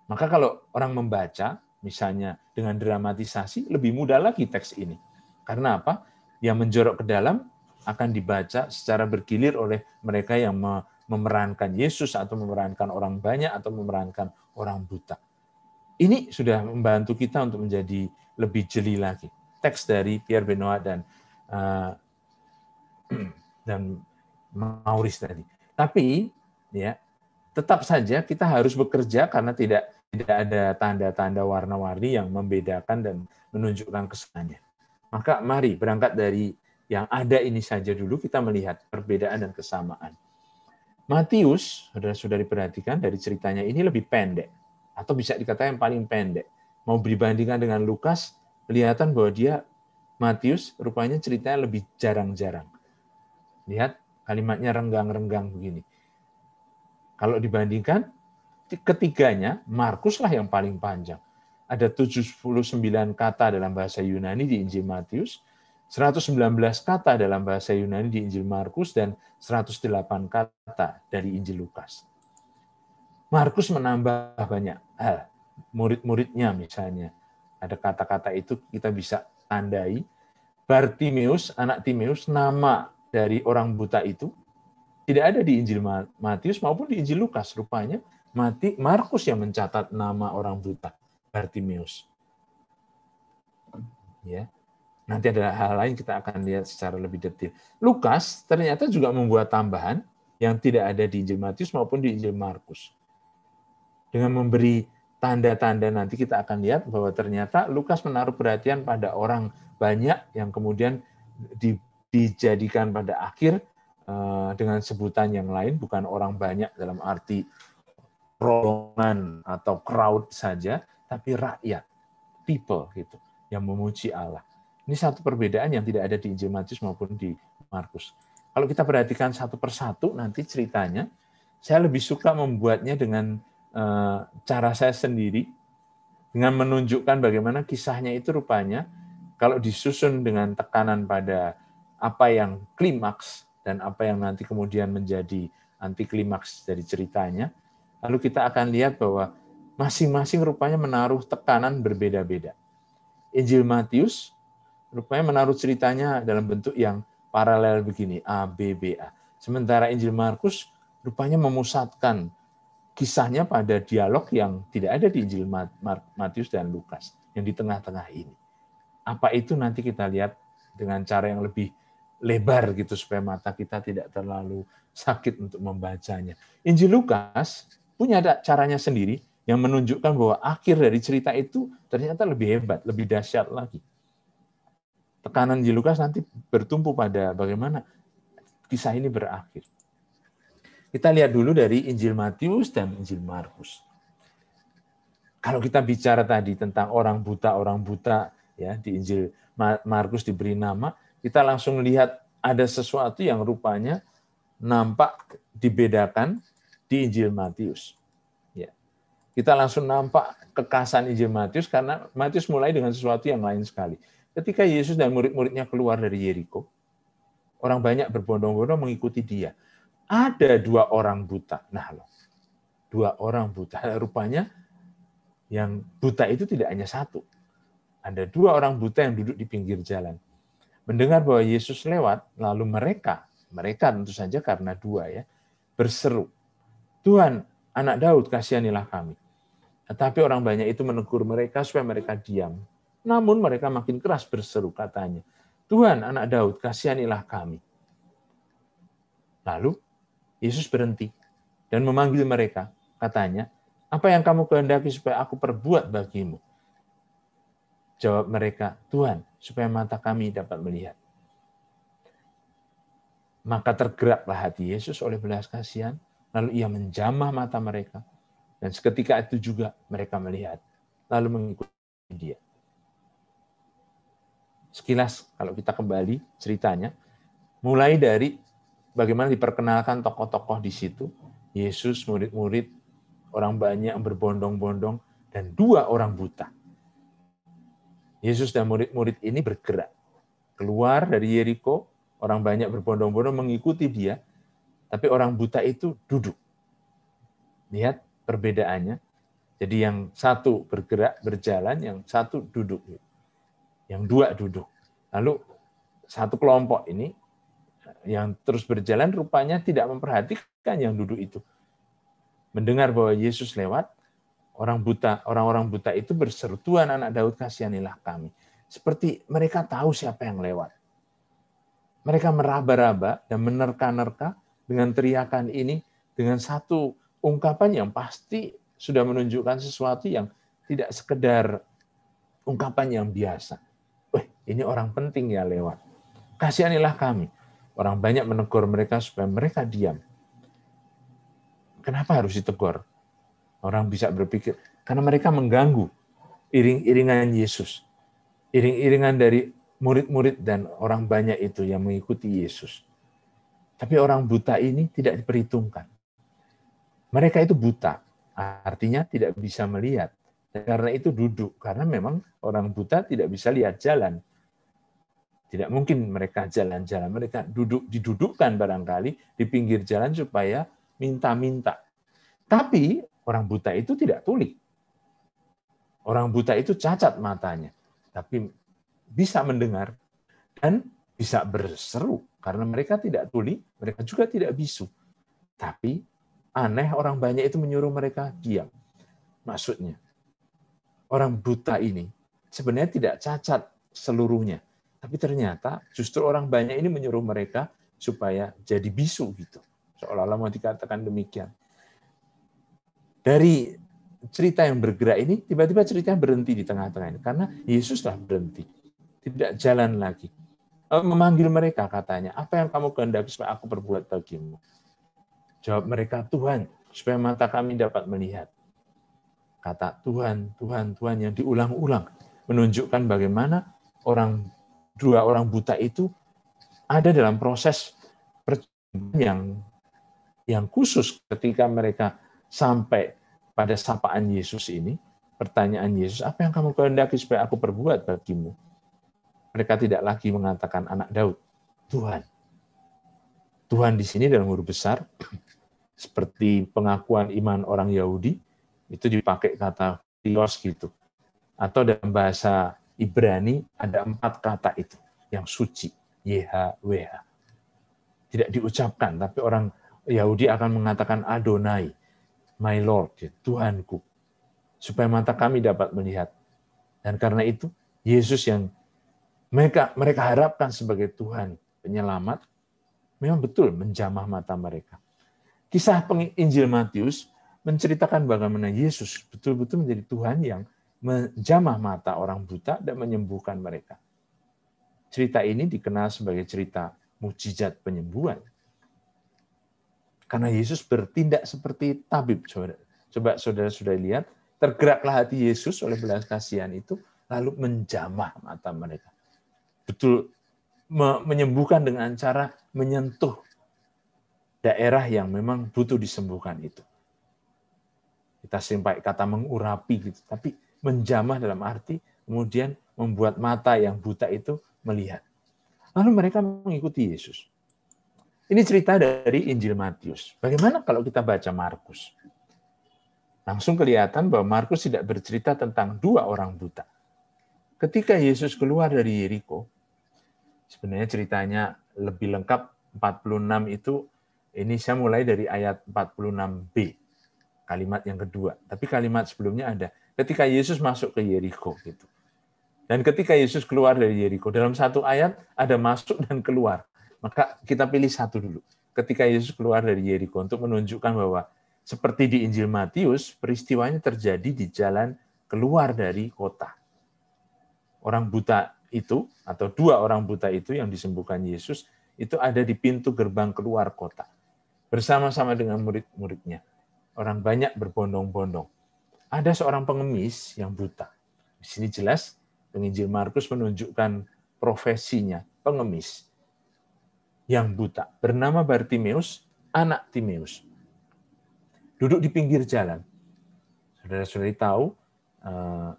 Maka kalau orang membaca, misalnya dengan dramatisasi, lebih mudah lagi teks ini. Karena apa? Yang menjorok ke dalam akan dibaca secara bergilir oleh mereka yang memerankan Yesus, atau memerankan orang banyak, atau memerankan orang buta. Ini sudah membantu kita untuk menjadi lebih jeli lagi. Teks dari Pierre Benoit dan Maurice tadi. Tapi ya tetap saja kita harus bekerja karena tidak ada tanda-tanda warna-warni yang membedakan dan menunjukkan kesannya. Maka mari berangkat dari yang ada ini saja dulu, kita melihat perbedaan dan kesamaan. Matius, saudara-saudari perhatikan dari ceritanya ini lebih pendek, atau bisa dikatakan yang paling pendek. Mau dibandingkan dengan Lukas, kelihatan bahwa Matius rupanya ceritanya lebih jarang-jarang. Lihat kalimatnya renggang-renggang begini. Kalau dibandingkan, ketiganya, Markus lah yang paling panjang. Ada 79 kata dalam bahasa Yunani di Injil Matius, 119 kata dalam bahasa Yunani di Injil Markus, dan 108 kata dari Injil Lukas. Markus menambah banyak hal. Murid-muridnya misalnya. Ada kata-kata itu kita bisa tandai. Bartimeus, anak Timeus, nama dari orang buta itu, tidak ada di Injil Matius maupun di Injil Lukas. Rupanya Markus yang mencatat nama orang buta, Bartimeus. Ya. Nanti ada hal lain kita akan lihat secara lebih detail. Lukas ternyata juga membuat tambahan yang tidak ada di Injil Matius maupun di Injil Markus. Dengan memberi tanda-tanda nanti kita akan lihat bahwa ternyata Lukas menaruh perhatian pada orang banyak yang kemudian dijadikan pada akhir dengan sebutan yang lain, bukan orang banyak dalam arti rombongan atau crowd saja, tapi rakyat, people gitu, yang memuji Allah. Ini satu perbedaan yang tidak ada di Injil Matius maupun di Markus. Kalau kita perhatikan satu persatu nanti ceritanya, saya lebih suka membuatnya dengan cara saya sendiri, dengan menunjukkan bagaimana kisahnya itu rupanya kalau disusun dengan tekanan pada apa yang klimaks dan apa yang nanti kemudian menjadi anti klimaks dari ceritanya, lalu kita akan lihat bahwa masing-masing rupanya menaruh tekanan berbeda-beda. Injil Matius rupanya menaruh ceritanya dalam bentuk yang paralel begini, A, B, B, A. Sementara Injil Markus rupanya memusatkan kisahnya pada dialog yang tidak ada di Injil Matius dan Lukas, yang di tengah-tengah ini. Apa itu nanti kita lihat dengan cara yang lebih lebar gitu supaya mata kita tidak terlalu sakit untuk membacanya. Injil Lukas punya caranya sendiri yang menunjukkan bahwa akhir dari cerita itu ternyata lebih hebat, lebih dahsyat lagi. Tekanan Injil Lukas nanti bertumpu pada bagaimana kisah ini berakhir. Kita lihat dulu dari Injil Matius dan Injil Markus. Kalau kita bicara tadi tentang orang buta ya di Injil Markus diberi nama, kita langsung lihat ada sesuatu yang rupanya nampak dibedakan di Injil Matius. Ya. Kita langsung nampak kekhasan Injil Matius karena Matius mulai dengan sesuatu yang lain sekali. Ketika Yesus dan murid-muridnya keluar dari Yeriko, orang banyak berbondong-bondong mengikuti dia. Ada 2 orang buta. Nah, 2 orang buta. Rupanya yang buta itu tidak hanya 1. Ada 2 orang buta yang duduk di pinggir jalan. Mendengar bahwa Yesus lewat, lalu mereka tentu saja karena 2 ya, berseru, "Tuhan, Anak Daud, kasihanilah kami." Tetapi orang banyak itu menegur mereka supaya mereka diam. Namun mereka makin keras berseru, katanya, "Tuhan, Anak Daud, kasihanilah kami." Lalu Yesus berhenti dan memanggil mereka, katanya, "Apa yang kamu kehendaki supaya aku perbuat bagimu?" Jawab mereka, "Tuhan, supaya mata kami dapat melihat." Maka tergeraklah hati Yesus oleh belas kasihan, lalu ia menjamah mata mereka, dan seketika itu juga mereka melihat, lalu mengikuti dia. Sekilas kalau kita kembali ceritanya, mulai dari bagaimana diperkenalkan tokoh-tokoh di situ, Yesus, murid-murid, orang banyak yang berbondong-bondong, dan 2 orang buta. Yesus dan murid-murid ini bergerak. Keluar dari Yeriko, orang banyak berbondong-bondong mengikuti dia, tapi orang buta itu duduk. Lihat perbedaannya. Jadi yang 1 bergerak, berjalan, yang 1 duduk. Yang 2 duduk. Lalu 1 kelompok ini yang terus berjalan rupanya tidak memperhatikan yang duduk itu. Mendengar bahwa Yesus lewat, orang-orang buta itu berseru, "Tuhan, Anak Daud, kasihanilah kami." Seperti mereka tahu siapa yang lewat. Mereka meraba-raba dan menerka-nerka dengan teriakan ini, dengan satu ungkapan yang pasti sudah menunjukkan sesuatu yang tidak sekedar ungkapan yang biasa. Ini orang penting ya lewat. Kasihanilah kami. Orang banyak menegur mereka supaya mereka diam. Kenapa harus ditegur? Orang bisa berpikir, karena mereka mengganggu iring-iringan Yesus. Iring-iringan dari murid-murid dan orang banyak itu yang mengikuti Yesus. Tapi orang buta ini tidak diperhitungkan. Mereka itu buta, artinya tidak bisa melihat. Karena itu duduk, karena memang orang buta tidak bisa lihat jalan. Tidak mungkin mereka jalan-jalan, mereka didudukkan barangkali di pinggir jalan supaya minta-minta. Tapi orang buta itu tidak tuli. Orang buta itu cacat matanya, tapi bisa mendengar dan bisa berseru. Karena mereka tidak tuli, mereka juga tidak bisu. Tapi aneh orang banyak itu menyuruh mereka diam. Maksudnya, orang buta ini sebenarnya tidak cacat seluruhnya. Tapi ternyata justru orang banyak ini menyuruh mereka supaya jadi bisu gitu. Seolah-olah mau dikatakan demikian. Dari cerita yang bergerak ini, tiba-tiba ceritanya berhenti di tengah-tengah ini. Karena Yesuslah berhenti. Tidak jalan lagi. Memanggil mereka katanya, "Apa yang kamu kehendaki supaya aku perbuat bagimu?" Jawab mereka, "Tuhan, supaya mata kami dapat melihat." Kata Tuhan, Tuhan, Tuhan yang diulang-ulang. Menunjukkan bagaimana 2 orang buta itu ada dalam proses perjumpaan yang khusus ketika mereka sampai pada sapaan Yesus ini, pertanyaan Yesus, "Apa yang kamu kehendaki supaya aku perbuat bagimu?" Mereka tidak lagi mengatakan Anak Daud, Tuhan. Tuhan di sini dalam huruf besar, seperti pengakuan iman orang Yahudi, itu dipakai kata Theos gitu. Atau dalam bahasa Ibrani ada 4 kata itu yang suci, YHWH. Tidak diucapkan, tapi orang Yahudi akan mengatakan Adonai, my Lord, Tuhanku, supaya mata kami dapat melihat. Dan karena itu Yesus yang mereka harapkan sebagai Tuhan, penyelamat, memang betul menjamah mata mereka. Kisah Injil Matius menceritakan bagaimana Yesus betul-betul menjadi Tuhan yang menjamah mata orang buta dan menyembuhkan mereka. Cerita ini dikenal sebagai cerita mukjizat penyembuhan. Karena Yesus bertindak seperti tabib. Coba saudara sudah lihat, tergeraklah hati Yesus oleh belas kasihan itu, lalu menjamah mata mereka. Betul menyembuhkan dengan cara menyentuh daerah yang memang butuh disembuhkan itu. Kita sampai kata mengurapi gitu, tapi menjamah dalam arti kemudian membuat mata yang buta itu melihat. Lalu mereka mengikuti Yesus. Ini cerita dari Injil Matius. Bagaimana kalau kita baca Markus? Langsung kelihatan bahwa Markus tidak bercerita tentang dua orang buta. Ketika Yesus keluar dari Yeriko, sebenarnya ceritanya lebih lengkap, 46 itu, ini saya mulai dari ayat 46b, kalimat yang kedua. Tapi kalimat sebelumnya ada, ketika Yesus masuk ke Yeriko. Gitu. Dan ketika Yesus keluar dari Yeriko, dalam satu ayat ada masuk dan keluar. Maka kita pilih satu dulu. Ketika Yesus keluar dari Yeriko untuk menunjukkan bahwa seperti di Injil Matius, peristiwanya terjadi di jalan keluar dari kota. Orang buta itu, atau dua orang buta itu yang disembuhkan Yesus, itu ada di pintu gerbang keluar kota. Bersama-sama dengan murid-muridnya. Orang banyak berbondong-bondong. Ada seorang pengemis yang buta. Di sini jelas, Penginjil Markus menunjukkan profesinya, pengemis yang buta, bernama Bartimeus, anak Timeus. Duduk di pinggir jalan. Saudara-saudari tahu,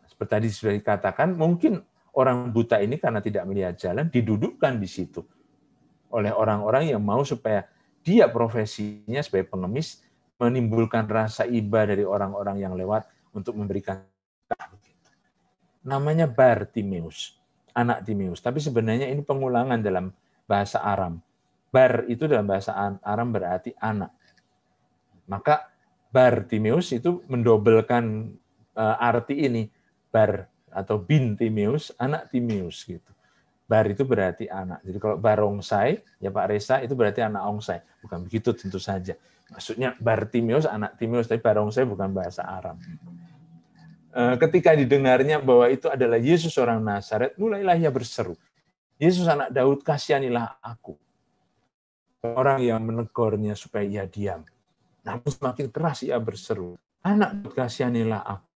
seperti tadi sudah dikatakan, mungkin orang buta ini karena tidak melihat jalan, didudukkan di situ oleh orang-orang yang mau supaya dia profesinya sebagai pengemis, menimbulkan rasa iba dari orang-orang yang lewat untuk memberikan. Namanya Bartimeus, anak Timeus. Tapi sebenarnya ini pengulangan dalam bahasa Aram. Bar itu dalam bahasa Aram berarti anak. Maka Bartimeus itu mendobelkan arti ini. Bar atau bin Timeus, anak Timeus gitu. Bar itu berarti anak. Jadi kalau barongsai, ya Pak Reza, itu berarti anak ongsai. Bukan begitu tentu saja. Maksudnya Bartimeus, anak Timeus, tapi barongsai bukan bahasa Aram. Ketika didengarnya bahwa itu adalah Yesus orang Nazaret, mulailah ia berseru. Yesus anak Daud, kasihanilah aku. Orang yang menegurnya supaya ia diam. Namun semakin keras ia berseru. Anak Daud, kasihanilah aku.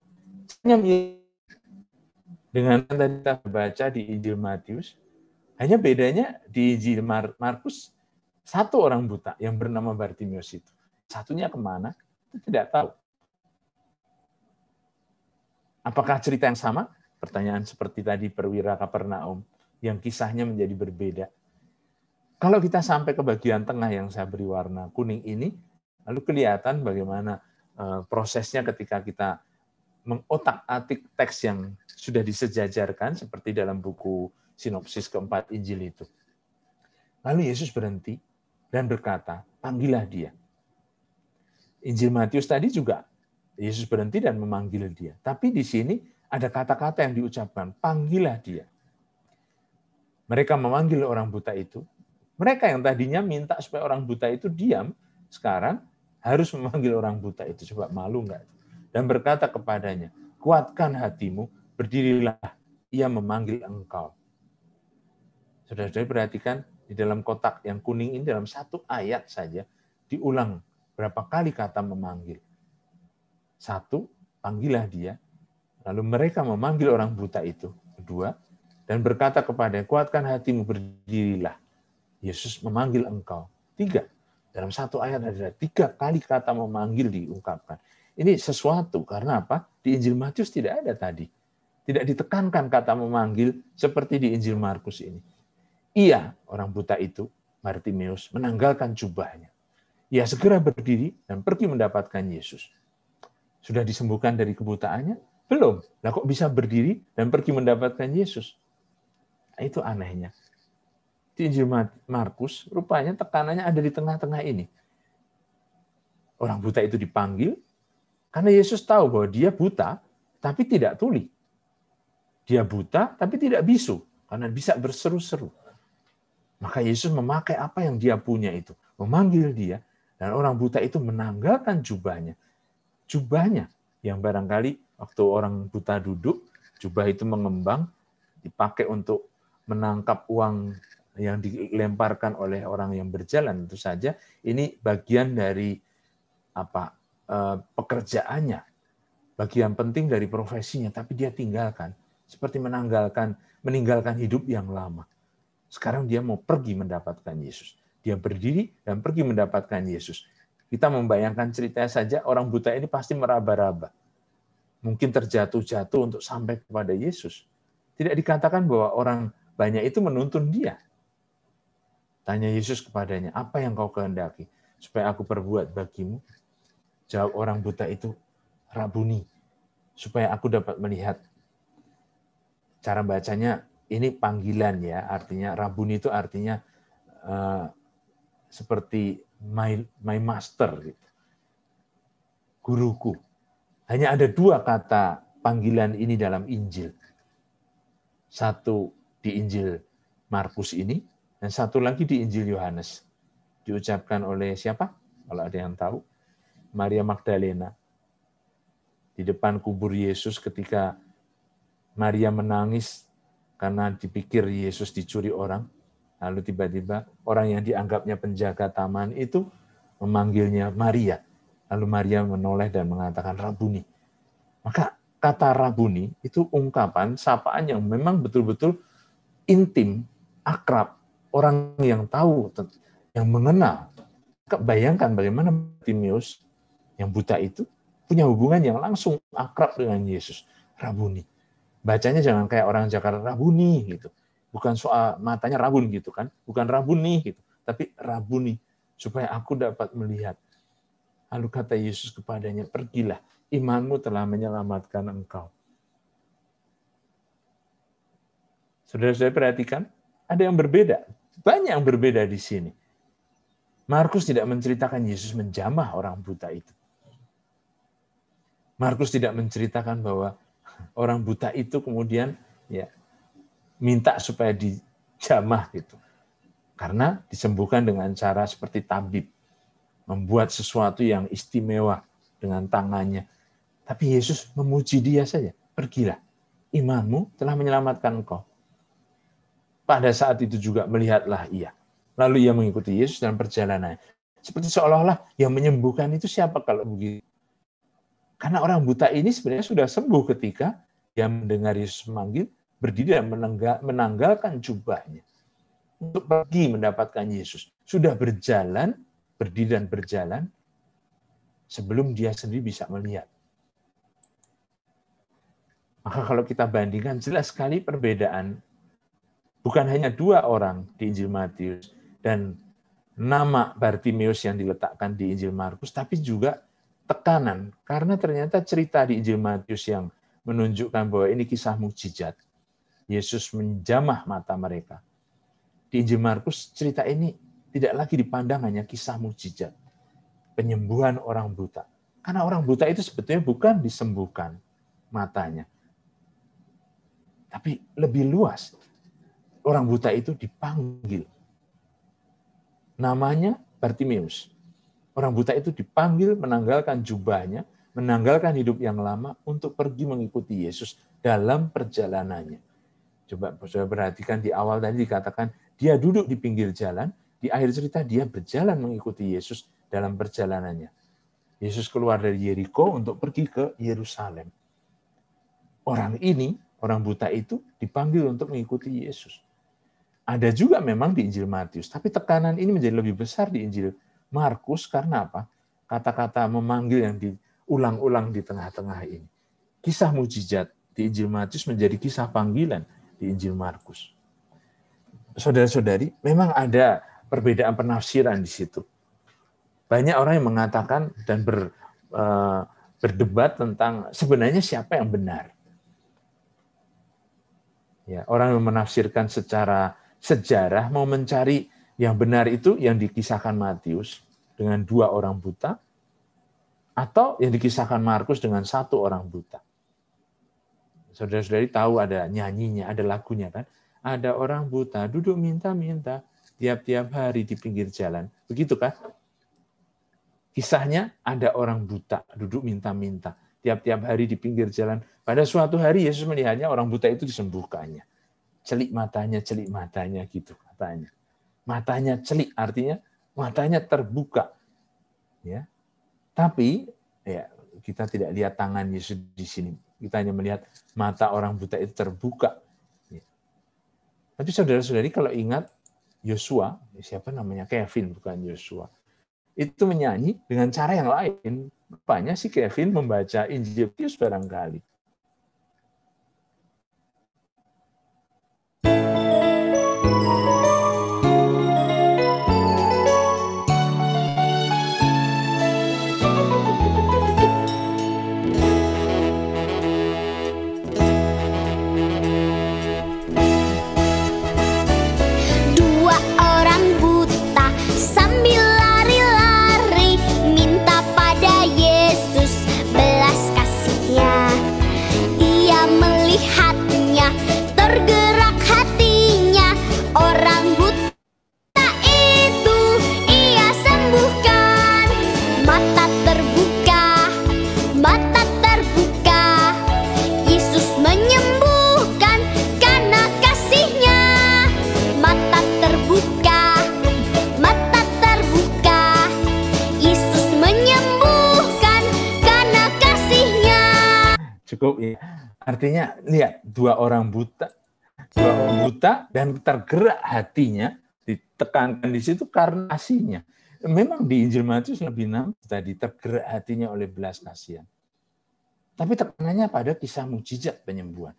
Dengan tadi kita baca di Injil Matius, hanya bedanya di Injil Markus, satu orang buta yang bernama Bartimeus itu. Satunya kemana? Kita tidak tahu. Apakah cerita yang sama? Pertanyaan seperti tadi perwira Kapernaum, yang kisahnya menjadi berbeda. Kalau kita sampai ke bagian tengah yang saya beri warna kuning ini, lalu kelihatan bagaimana prosesnya ketika kita mengotak-atik teks yang sudah disejajarkan, seperti dalam buku sinopsis keempat Injil itu. Lalu Yesus berhenti dan berkata, panggillah dia. Injil Matius tadi juga, Yesus berhenti dan memanggil dia. Tapi di sini ada kata-kata yang diucapkan, panggillah dia. Mereka memanggil orang buta itu. Mereka yang tadinya minta supaya orang buta itu diam, sekarang harus memanggil orang buta itu. Coba malu enggak? Dan berkata kepadanya, kuatkan hatimu, berdirilah, ia memanggil engkau. Saudara-saudara perhatikan, di dalam kotak yang kuning ini, dalam satu ayat saja, diulang berapa kali kata memanggil. Satu, panggillah dia. Lalu mereka memanggil orang buta itu. Kedua, dan berkata kepadanya, kuatkan hatimu, berdirilah. Yesus memanggil engkau. Tiga, dalam satu ayat ada 3 kali kata memanggil diungkapkan. Ini sesuatu, karena apa? Di Injil Matius tidak ada tadi. Tidak ditekankan kata memanggil seperti di Injil Markus ini. Ia, orang buta itu, Bartimeus, menanggalkan jubahnya. Ia segera berdiri dan pergi mendapatkan Yesus. Sudah disembuhkan dari kebutaannya? Belum. Lah kok bisa berdiri dan pergi mendapatkan Yesus? Nah, itu anehnya. Di Injil Markus, rupanya tekanannya ada di tengah-tengah ini. Orang buta itu dipanggil, karena Yesus tahu bahwa dia buta, tapi tidak tuli. Dia buta, tapi tidak bisu, karena bisa berseru-seru. Maka Yesus memakai apa yang dia punya itu, memanggil dia, dan orang buta itu menanggalkan jubahnya. Jubahnya yang barangkali waktu orang buta duduk, jubah itu mengembang, dipakai untuk menangkap uang yang dilemparkan oleh orang yang berjalan. Tentu saja ini bagian dari pekerjaannya, bagian penting dari profesinya, tapi dia tinggalkan, seperti meninggalkan hidup yang lama. Sekarang dia mau pergi mendapatkan Yesus. Dia berdiri dan pergi mendapatkan Yesus. Kita membayangkan cerita saja, orang buta ini pasti meraba-raba. Mungkin terjatuh-jatuh untuk sampai kepada Yesus. Tidak dikatakan bahwa orang banyak itu menuntun dia. Tanya Yesus kepadanya, apa yang kau kehendaki supaya aku perbuat bagimu? Jawab orang buta itu, Rabuni, supaya aku dapat melihat. Cara bacanya ini panggilan ya, artinya Rabuni itu artinya seperti my master, gitu. Guruku. Hanya ada 2 kata panggilan ini dalam Injil. Satu di Injil Markus ini, dan satu lagi di Injil Yohanes. Diucapkan oleh siapa? Kalau ada yang tahu. Maria Magdalena. Di depan kubur Yesus ketika Maria menangis karena dipikir Yesus dicuri orang. Lalu tiba-tiba orang yang dianggapnya penjaga taman itu memanggilnya Maria. Lalu Maria menoleh dan mengatakan Rabuni. Maka kata Rabuni itu ungkapan, sapaan yang memang betul-betul intim, akrab, orang yang tahu, yang mengenal. Bayangkan bagaimana Bartimeus yang buta itu punya hubungan yang langsung akrab dengan Yesus. Rabuni. Bacanya jangan kayak orang Jakarta, Rabuni gitu. Bukan soal matanya rabun gitu kan. Bukan Rabuni gitu. Tapi Rabuni. Supaya aku dapat melihat. Lalu kata Yesus kepadanya, pergilah. Imanmu telah menyelamatkan engkau. Saudara-saudara perhatikan, ada yang berbeda. Banyak yang berbeda di sini. Markus tidak menceritakan Yesus menjamah orang buta itu. Markus tidak menceritakan bahwa orang buta itu kemudian minta supaya dijamah gitu. Karena disembuhkan dengan cara seperti tabib, membuat sesuatu yang istimewa dengan tangannya. Tapi Yesus memuji dia saja. Pergilah, imanmu telah menyelamatkan engkau. Pada saat itu juga melihatlah ia. Lalu ia mengikuti Yesus dalam perjalanannya. Seperti seolah-olah yang menyembuhkan itu siapa kalau begitu. Karena orang buta ini sebenarnya sudah sembuh ketika dia mendengar Yesus memanggil, berdiri dan menanggalkan jubahnya untuk pergi mendapatkan Yesus. Sudah berjalan, berdiri dan berjalan, sebelum dia sendiri bisa melihat. Maka kalau kita bandingkan, jelas sekali perbedaan. Bukan hanya 2 orang di Injil Matius dan nama Bartimeus yang diletakkan di Injil Markus, tapi juga tekanan. Karena ternyata cerita di Injil Matius yang menunjukkan bahwa ini kisah mukjizat. Yesus menjamah mata mereka. Di Injil Markus, cerita ini tidak lagi dipandang hanya kisah mukjizat. Penyembuhan orang buta. Karena orang buta itu sebetulnya bukan disembuhkan matanya. Tapi lebih luas. Orang buta itu dipanggil. Namanya Bartimeus. Orang buta itu dipanggil menanggalkan jubahnya, menanggalkan hidup yang lama untuk pergi mengikuti Yesus dalam perjalanannya. Coba saudara perhatikan di awal tadi dikatakan dia duduk di pinggir jalan, di akhir cerita dia berjalan mengikuti Yesus dalam perjalanannya. Yesus keluar dari Yeriko untuk pergi ke Yerusalem. Orang ini, orang buta itu dipanggil untuk mengikuti Yesus. Ada juga memang di Injil Matius, tapi tekanan ini menjadi lebih besar di Injil Markus karena apa? Kata-kata memanggil yang diulang-ulang di tengah-tengah ini. Kisah mukjizat di Injil Matius menjadi kisah panggilan di Injil Markus. Saudara-saudari, memang ada perbedaan penafsiran di situ. Banyak orang yang mengatakan dan berdebat tentang sebenarnya siapa yang benar. Ya, orang yang menafsirkan secara sejarah mau mencari yang benar itu yang dikisahkan Matius dengan 2 orang buta atau yang dikisahkan Markus dengan 1 orang buta. Saudara-saudari tahu ada nyanyinya, ada lagunya kan? Ada orang buta duduk minta-minta, tiap-tiap hari di pinggir jalan. Begitukah? Kisahnya ada orang buta duduk minta-minta tiap-tiap hari di pinggir jalan. Pada suatu hari Yesus melihatnya orang buta itu disembuhkannya. Celik matanya gitu katanya. Matanya celik artinya matanya terbuka. Ya. Tapi ya kita tidak lihat tangan Yesus di sini. Kita hanya melihat mata orang buta itu terbuka. Ya. Tapi saudara-saudari kalau ingat Yosua, siapa namanya? Kevin bukan Yosua. Itu menyanyi dengan cara yang lain. Rupanya si Kevin membaca Injil Matius barangkali. Cukup ya. Artinya lihat dua orang buta dan tergerak hatinya, ditekankan di situ karena kasihnya. Memang di Injil Matius lebih nampak tadi tergerak hatinya oleh belas kasihan. Tapi tekanannya pada kisah mukjizat penyembuhan.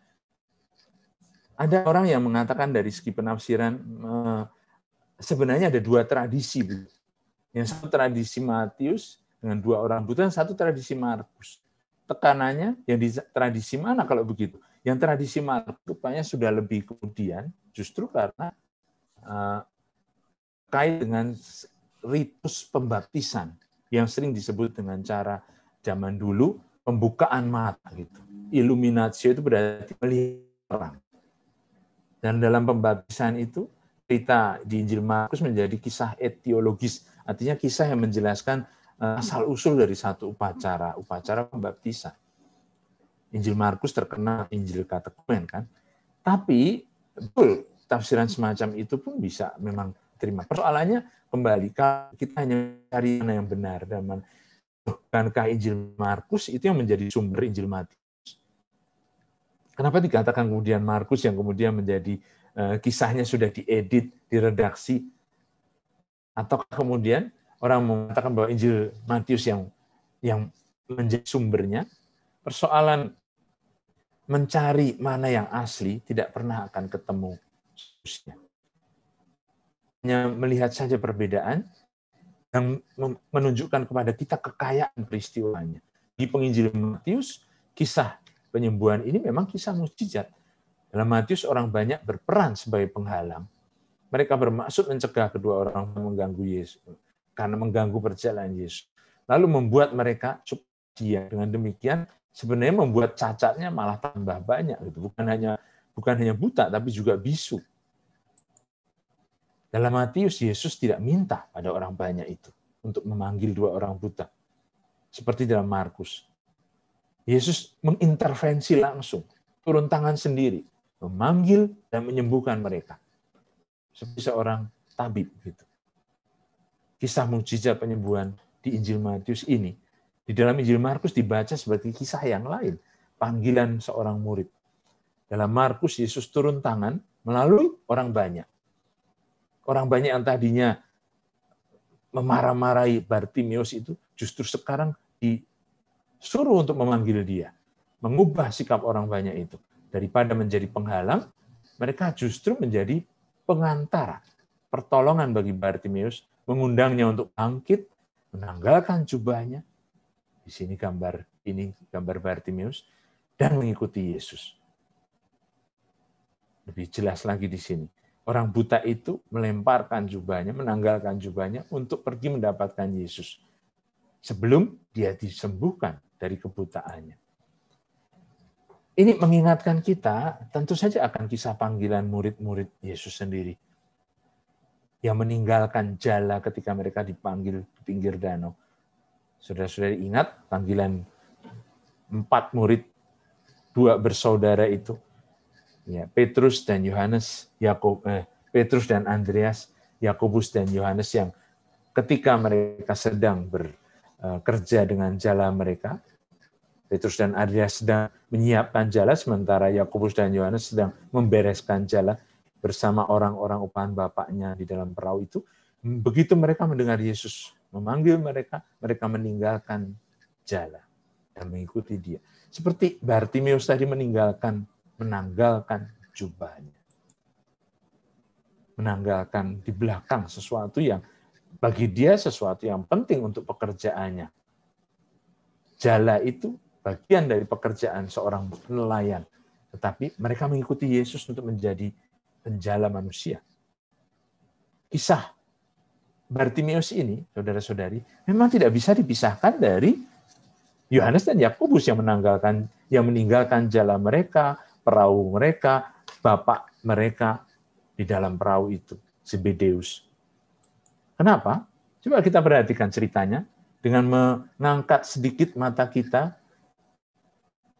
Ada orang yang mengatakan dari segi penafsiran sebenarnya ada dua tradisi. Yang satu tradisi Matius dengan dua orang buta, dan satu tradisi Markus. Tekanannya yang di tradisi mana kalau begitu? Yang tradisi Markus rupanya sudah lebih kemudian, justru karena kait dengan ritus pembaptisan yang sering disebut dengan cara zaman dulu pembukaan mata gitu. Illuminatio itu berarti melihat orang. Dan dalam pembaptisan itu cerita di Injil Markus menjadi kisah etiologis, artinya kisah yang menjelaskan asal-usul dari satu upacara pembaptisan. Injil Markus terkenal Injil katekumen kan. Tapi betul tafsiran semacam itu pun bisa memang terima. Persoalannya kembali kalau kita hanya cari mana yang benar dan bukankah Injil Markus itu yang menjadi sumber Injil Matius. Kenapa dikatakan kemudian Markus yang kemudian menjadi kisahnya sudah diedit, diredaksi, atau kemudian orang mengatakan bahwa Injil Matius yang menjadi sumbernya? Persoalan mencari mana yang asli tidak pernah akan ketemu. Hanya melihat saja perbedaan yang menunjukkan kepada kita kekayaan peristiwanya. Di penginjil Matius, kisah penyembuhan ini memang kisah mukjizat. Dalam Matius orang banyak berperan sebagai penghalang. Mereka bermaksud mencegah kedua orang mengganggu Yesus, karena mengganggu perjalanan Yesus. Lalu membuat mereka cukup diam. Dengan demikian sebenarnya membuat cacatnya malah tambah banyak. Bukan hanya buta, tapi juga bisu. Dalam Matius, Yesus tidak minta pada orang banyak itu untuk memanggil dua orang buta. Seperti dalam Markus. Yesus mengintervensi langsung, turun tangan sendiri, memanggil dan menyembuhkan mereka. Seperti seorang tabib gitu. Kisah mukjizat penyembuhan di Injil Matius ini, di dalam Injil Markus dibaca sebagai kisah yang lain, panggilan seorang murid. Dalam Markus, Yesus turun tangan melalui orang banyak. Orang banyak yang tadinya memarah-marahi Bartimius itu, justru sekarang disuruh untuk memanggil dia. Mengubah sikap orang banyak itu. Daripada menjadi penghalang, mereka justru menjadi pengantara. Pertolongan bagi Bartimius, mengundangnya untuk bangkit, menanggalkan jubahnya. Di sini gambar Bartimius, dan mengikuti Yesus. Lebih jelas lagi di sini. Orang buta itu melemparkan jubahnya, menanggalkan jubahnya untuk pergi mendapatkan Yesus. Sebelum dia disembuhkan dari kebutaannya. Ini mengingatkan kita, tentu saja akan kisah panggilan murid-murid Yesus sendiri. yang meninggalkan jala ketika mereka dipanggil di pinggir danau. Saudara-saudari ingat panggilan 4 murid, 2 bersaudara itu, ya, Petrus dan Yohanes, Petrus dan Andreas, Yakobus dan Yohanes, yang ketika mereka sedang bekerja dengan jala mereka, Petrus dan Andreas sedang menyiapkan jala, sementara Yakobus dan Yohanes sedang membereskan jala bersama orang-orang upahan bapaknya di dalam perahu itu. Begitu mereka mendengar Yesus memanggil mereka, mereka meninggalkan jala dan mengikuti dia. Seperti Bartimeus tadi menanggalkan jubahnya. Menanggalkan di belakang sesuatu yang bagi dia sesuatu yang penting untuk pekerjaannya. Jala itu bagian dari pekerjaan seorang nelayan. Tetapi mereka mengikuti Yesus untuk menjadi penjala manusia. Kisah Bartimeus ini, saudara-saudari, memang tidak bisa dipisahkan dari Yohanes dan Yakobus yang meninggalkan jala mereka, perahu mereka, bapak mereka di dalam perahu itu, Zebedeus. Kenapa? Coba kita perhatikan ceritanya dengan mengangkat sedikit mata kita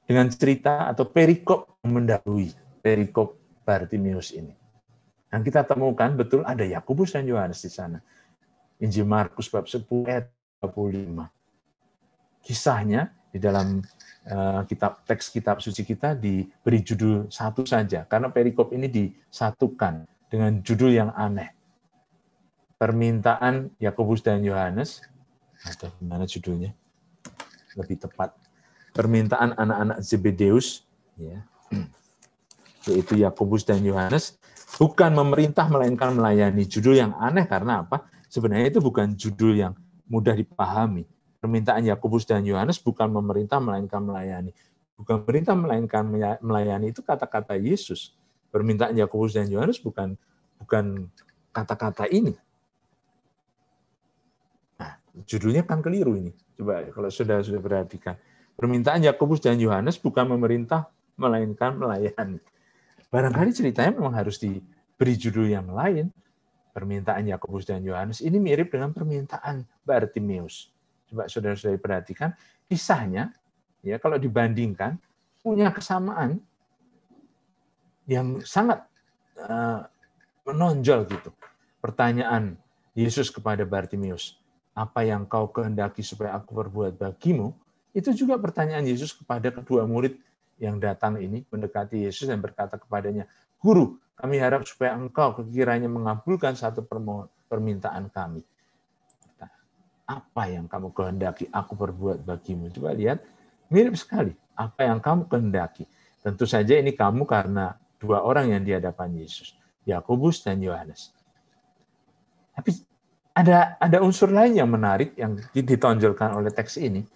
dengan cerita atau perikop yang mendahului perikop Bartimeus ini. Dan kita temukan betul ada Yakobus dan Yohanes di sana. Injil Markus bab 10 ayat 35. Kisahnya di dalam teks kitab suci kita diberi judul satu saja, karena perikop ini disatukan dengan judul yang aneh. Permintaan Yakobus dan Yohanes, atau gimana judulnya? Lebih tepat. Permintaan anak-anak Zebedeus, ya, yaitu Yakobus dan Yohanes, bukan memerintah melainkan melayani. Judul yang aneh karena apa? Sebenarnya itu bukan judul yang mudah dipahami. Permintaan Yakobus dan Yohanes bukan memerintah melainkan melayani. Bukan perintah melainkan melayani, itu kata-kata Yesus. Permintaan Yakobus dan Yohanes bukan kata-kata ini. Nah, judulnya kan keliru ini. Coba kalau sudah perhatikan. Permintaan Yakobus dan Yohanes bukan memerintah melainkan melayani. Barangkali ceritanya memang harus diberi judul yang lain. Permintaan Yakobus dan Yohanes ini mirip dengan permintaan Bartimeus. Coba saudara-saudari perhatikan kisahnya, ya, kalau dibandingkan punya kesamaan yang sangat menonjol gitu. Pertanyaan Yesus kepada Bartimeus, apa yang kau kehendaki supaya aku perbuat bagimu? Itu juga pertanyaan Yesus kepada kedua murid yang datang ini, mendekati Yesus dan berkata kepadanya, Guru, kami harap supaya engkau kiranya mengabulkan satu permintaan kami. Apa yang kamu kehendaki aku perbuat bagimu? Coba lihat, mirip sekali. Apa yang kamu kehendaki? Tentu saja ini kamu karena 2 orang yang di hadapan Yesus, Yakobus dan Yohanes. Tapi ada unsur lain yang menarik yang ditonjolkan oleh teks ini.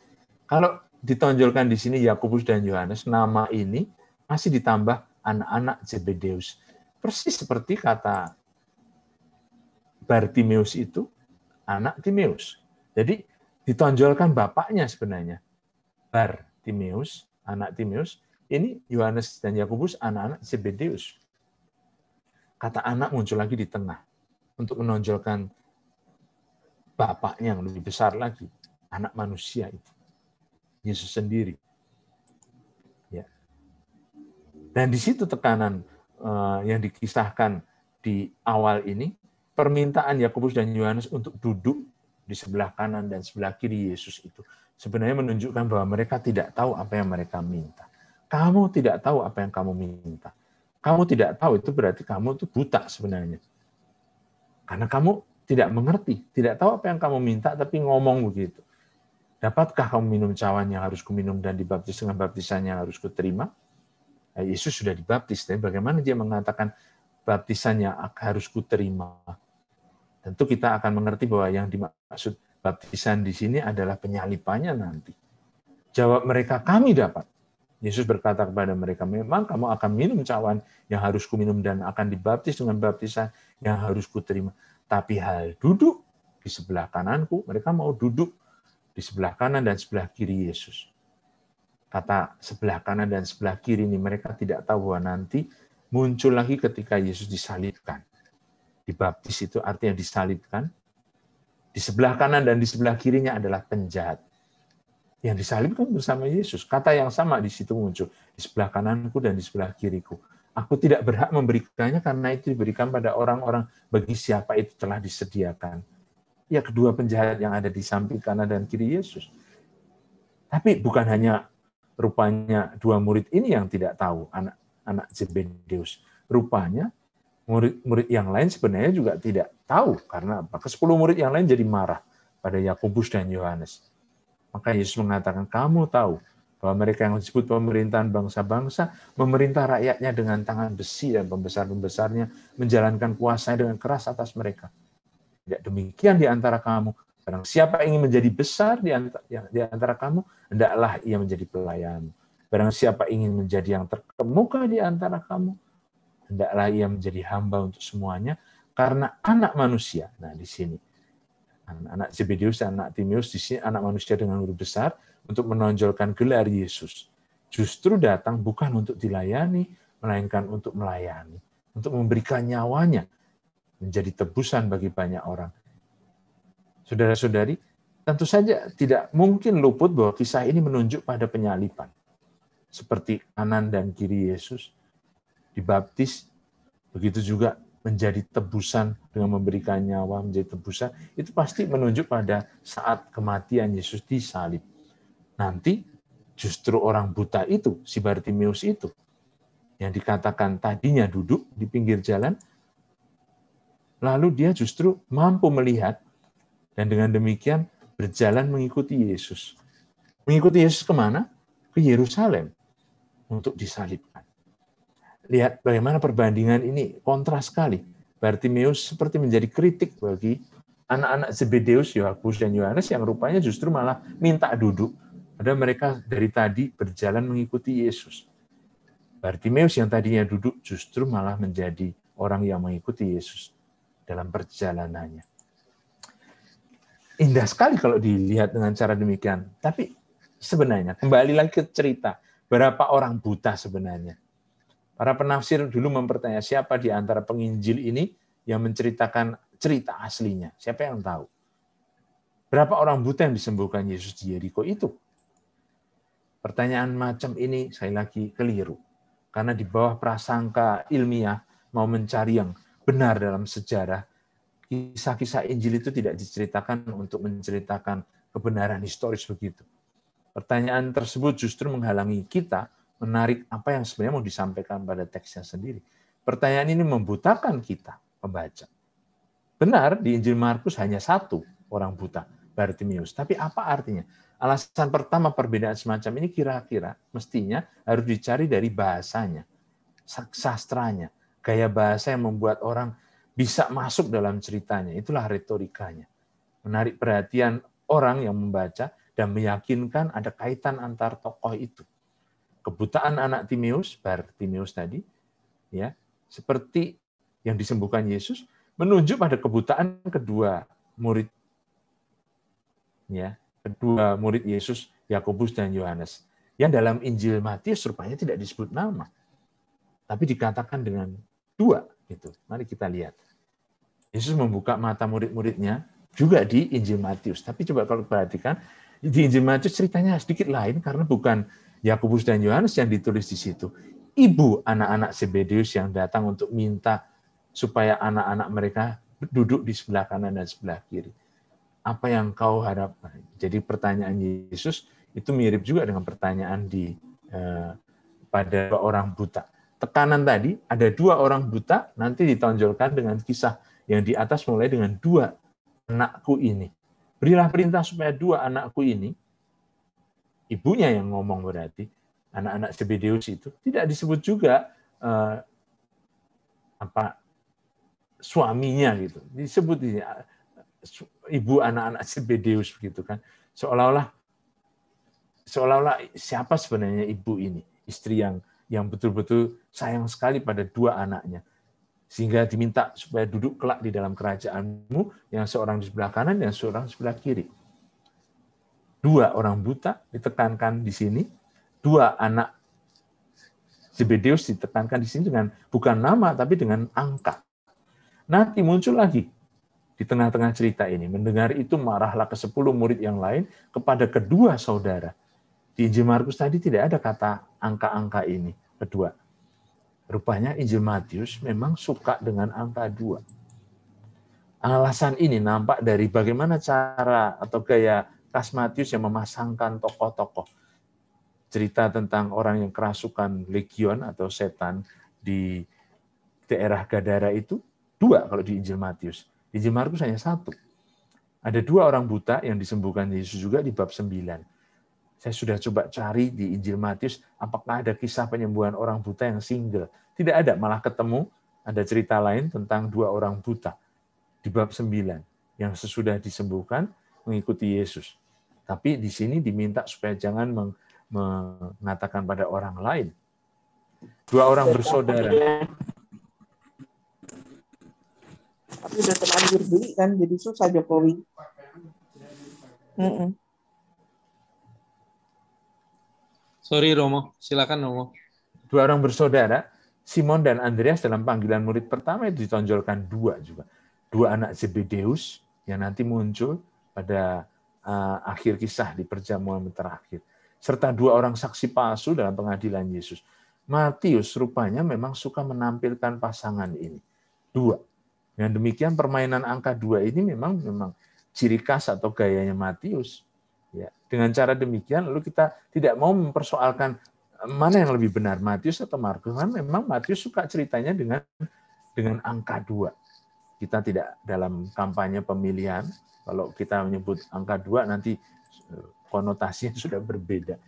Kalau ditonjolkan di sini Yakobus dan Yohanes, nama ini masih ditambah anak-anak Zebedeus. Persis seperti kata Bartimeus itu anak Timeus. Jadi ditonjolkan bapaknya sebenarnya. Bartimeus, anak Timeus, ini Yohanes dan Yakobus anak-anak Zebedeus. Kata anak muncul lagi di tengah untuk menonjolkan bapaknya yang lebih besar lagi, anak manusia itu. Yesus sendiri. Ya. Dan di situ tekanan yang dikisahkan di awal ini, permintaan Yakobus dan Yohanes untuk duduk di sebelah kanan dan sebelah kiri Yesus itu sebenarnya menunjukkan bahwa mereka tidak tahu apa yang mereka minta. Kamu tidak tahu apa yang kamu minta. Kamu tidak tahu, itu berarti kamu itu buta sebenarnya. Karena kamu tidak mengerti, tidak tahu apa yang kamu minta, tapi ngomong begitu. Dapatkah kamu minum cawan yang harus kuminum dan dibaptis dengan baptisan yang harus kuterima? Yesus sudah dibaptis, tapi bagaimana dia mengatakan baptisan yang harus kuterima? Tentu kita akan mengerti bahwa yang dimaksud baptisan di sini adalah penyalipannya nanti. Jawab mereka, kami dapat. Yesus berkata kepada mereka, memang kamu akan minum cawan yang harus kuminum dan akan dibaptis dengan baptisan yang harus kuterima. Tapi hal duduk di sebelah kananku, mereka mau duduk di sebelah kanan dan sebelah kiri Yesus. Kata sebelah kanan dan sebelah kiri ini mereka tidak tahu bahwa nanti muncul lagi ketika Yesus disalibkan. Dibaptis itu artinya disalibkan. Di sebelah kanan dan di sebelah kirinya adalah penjahat. Yang disalibkan bersama Yesus. Kata yang sama di situ muncul. Di sebelah kananku dan di sebelah kiriku. Aku tidak berhak memberikannya karena itu diberikan pada orang-orang bagi siapa itu telah disediakan. Ya, kedua penjahat yang ada di samping kanan dan kiri Yesus. Tapi bukan hanya rupanya dua murid ini yang tidak tahu, anak Zebedeus. Rupanya murid-murid yang lain sebenarnya juga tidak tahu. Karena apa? Ke-10 murid yang lain jadi marah pada Yakobus dan Yohanes. Maka Yesus mengatakan, kamu tahu bahwa mereka yang disebut pemerintahan bangsa-bangsa memerintah rakyatnya dengan tangan besi dan pembesar-pembesarnya menjalankan kuasanya dengan keras atas mereka. Tidak demikian di antara kamu. Barang siapa ingin menjadi besar di antara kamu, hendaklah ia menjadi pelayan. Barang siapa ingin menjadi yang terkemuka di antara kamu, hendaklah ia menjadi hamba untuk semuanya, karena anak manusia. Nah, di sini anak Zebedeus dan anak Timotius, di sini anak manusia dengan huruf besar, untuk menonjolkan gelar Yesus. Justru datang bukan untuk dilayani, melainkan untuk melayani, untuk memberikan nyawanya menjadi tebusan bagi banyak orang. Saudara-saudari, tentu saja tidak mungkin luput bahwa kisah ini menunjuk pada penyaliban. Seperti kanan dan kiri Yesus dibaptis, begitu juga menjadi tebusan dengan memberikan nyawa menjadi tebusan, itu pasti menunjuk pada saat kematian Yesus disalib. Nanti justru orang buta itu, si Bartimeus itu, yang dikatakan tadinya duduk di pinggir jalan, lalu dia justru mampu melihat, dan dengan demikian berjalan mengikuti Yesus. Mengikuti Yesus kemana? Ke Yerusalem untuk disalibkan. Lihat bagaimana perbandingan ini kontras sekali. Bartimeus seperti menjadi kritik bagi anak-anak Zebedeus, Yakobus dan Yohanes yang rupanya justru malah minta duduk. Padahal mereka dari tadi berjalan mengikuti Yesus. Bartimeus yang tadinya duduk justru malah menjadi orang yang mengikuti Yesus dalam perjalanannya. Indah sekali kalau dilihat dengan cara demikian. Tapi sebenarnya, kembali lagi ke cerita, berapa orang buta sebenarnya? Para penafsir dulu mempertanya, siapa di antara penginjil ini yang menceritakan cerita aslinya? Siapa yang tahu? Berapa orang buta yang disembuhkan Yesus di Yeriko itu? Pertanyaan macam ini sekali lagi keliru. Karena di bawah prasangka ilmiah mau mencari yang benar dalam sejarah, kisah-kisah Injil itu tidak diceritakan untuk menceritakan kebenaran historis begitu. Pertanyaan tersebut justru menghalangi kita menarik apa yang sebenarnya mau disampaikan pada teksnya sendiri. Pertanyaan ini membutakan kita, pembaca. Benar, di Injil Markus hanya satu orang buta, Bartimeus. Tapi apa artinya? Alasan pertama perbedaan semacam ini kira-kira mestinya harus dicari dari bahasanya, sastranya, gaya bahasa yang membuat orang bisa masuk dalam ceritanya. Itulah retorikanya. Menarik perhatian orang yang membaca dan meyakinkan ada kaitan antar tokoh itu. Kebutaan anak Timeus, Bartimeus tadi, ya, seperti yang disembuhkan Yesus, menunjuk pada kebutaan kedua murid, ya, kedua murid Yesus, Yakobus dan Yohanes, yang dalam Injil Matius rupanya tidak disebut nama, tapi dikatakan dengan dua. Gitu. Mari kita lihat. Yesus membuka mata murid-muridnya juga di Injil Matius. Tapi coba kalau perhatikan, di Injil Matius ceritanya sedikit lain karena bukan Yakobus dan Yohanes yang ditulis di situ. Ibu anak-anak Zebedeus yang datang untuk minta supaya anak-anak mereka duduk di sebelah kanan dan sebelah kiri. Apa yang kau harapkan? Jadi pertanyaan Yesus itu mirip juga dengan pertanyaan pada orang buta. Tekanan tadi, ada dua orang buta, nanti ditonjolkan dengan kisah yang di atas mulai dengan dua anakku ini. Berilah perintah supaya dua anakku ini, ibunya yang ngomong berarti, anak-anak Zebedeus itu, tidak disebut juga suaminya gitu. Disebut ibu anak-anak Zebedeus begitu kan. Seolah-olah siapa sebenarnya ibu ini, istri yang betul-betul sayang sekali pada dua anaknya. Sehingga diminta supaya duduk kelak di dalam kerajaanmu, yang seorang di sebelah kanan dan seorang di sebelah kiri. Dua orang buta ditekankan di sini, dua anak Zebedeus ditekankan di sini dengan bukan nama tapi dengan angka. Nanti muncul lagi di tengah-tengah cerita ini. Mendengar itu marahlah ke 10 murid yang lain kepada kedua saudara. Di Injil Markus tadi tidak ada kata angka-angka ini, kedua. Rupanya Injil Matius memang suka dengan angka 2. Alasan ini nampak dari bagaimana cara atau gaya khas Matius yang memasangkan tokoh-tokoh. Cerita tentang orang yang kerasukan legion atau setan di daerah Gadara itu 2 kalau di Injil Matius. Di Injil Markus hanya 1. Ada 2 orang buta yang disembuhkan Yesus juga di bab 9. Saya sudah coba cari di Injil Matius, apakah ada kisah penyembuhan orang buta yang single. Tidak ada, malah ketemu ada cerita lain tentang 2 orang buta di bab 9 yang sesudah disembuhkan mengikuti Yesus. Tapi di sini diminta supaya jangan mengatakan pada orang lain. 2 orang bersaudara. Tapi udah terlanjur beli kan, jadi susah Jokowi. Sorry Romo, silakan Romo. 2 orang bersaudara, Simon dan Andreas dalam panggilan murid pertama itu ditonjolkan 2 juga. 2 anak Zebedeus yang nanti muncul pada akhir kisah di perjamuan terakhir. Serta 2 orang saksi palsu dalam pengadilan Yesus. Matius rupanya memang suka menampilkan pasangan ini. 2. Dengan demikian permainan angka 2 ini memang ciri khas atau gayanya Matius. Ya, dengan cara demikian lalu kita tidak mau mempersoalkan mana yang lebih benar, Matius atau Markus. Karena memang Matius suka ceritanya dengan angka 2. Kita tidak dalam kampanye pemilihan, kalau kita menyebut angka 2 nanti konotasinya sudah berbeda.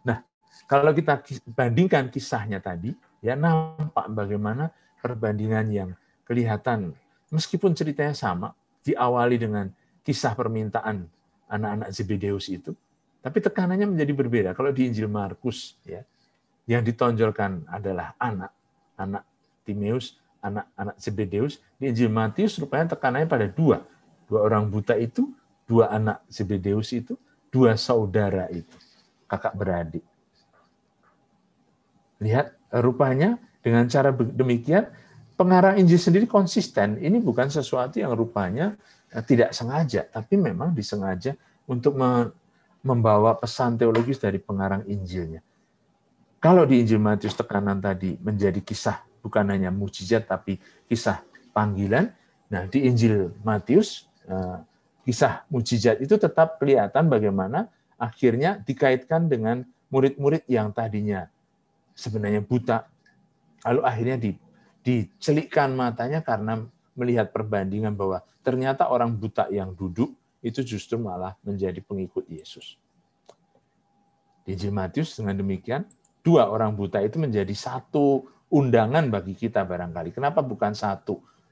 Nah, kalau kita bandingkan kisahnya tadi, ya nampak bagaimana perbandingan yang kelihatan meskipun ceritanya sama, diawali dengan kisah permintaan anak-anak Zebedeus itu, tapi tekanannya menjadi berbeda. Kalau di Injil Markus, ya, yang ditonjolkan adalah anak Timeus, anak-anak Zebedeus. Di Injil Matius rupanya tekanannya pada 2 orang buta itu, 2 anak Zebedeus itu, 2 saudara itu, kakak beradik. Lihat, rupanya dengan cara demikian, pengarang Injil sendiri konsisten. Ini bukan sesuatu yang rupanya tidak sengaja, tapi memang disengaja untuk membawa pesan teologis dari pengarang Injilnya. Kalau di Injil Matius tekanan tadi menjadi kisah bukan hanya mukjizat tapi kisah panggilan, nah di Injil Matius kisah mukjizat itu tetap kelihatan bagaimana akhirnya dikaitkan dengan murid-murid yang tadinya sebenarnya buta, lalu akhirnya dicelikkan matanya karena melihat perbandingan bahwa ternyata orang buta yang duduk itu justru malah menjadi pengikut Yesus. Di Injil Matius dengan demikian, 2 orang buta itu menjadi satu undangan bagi kita barangkali. Kenapa bukan 1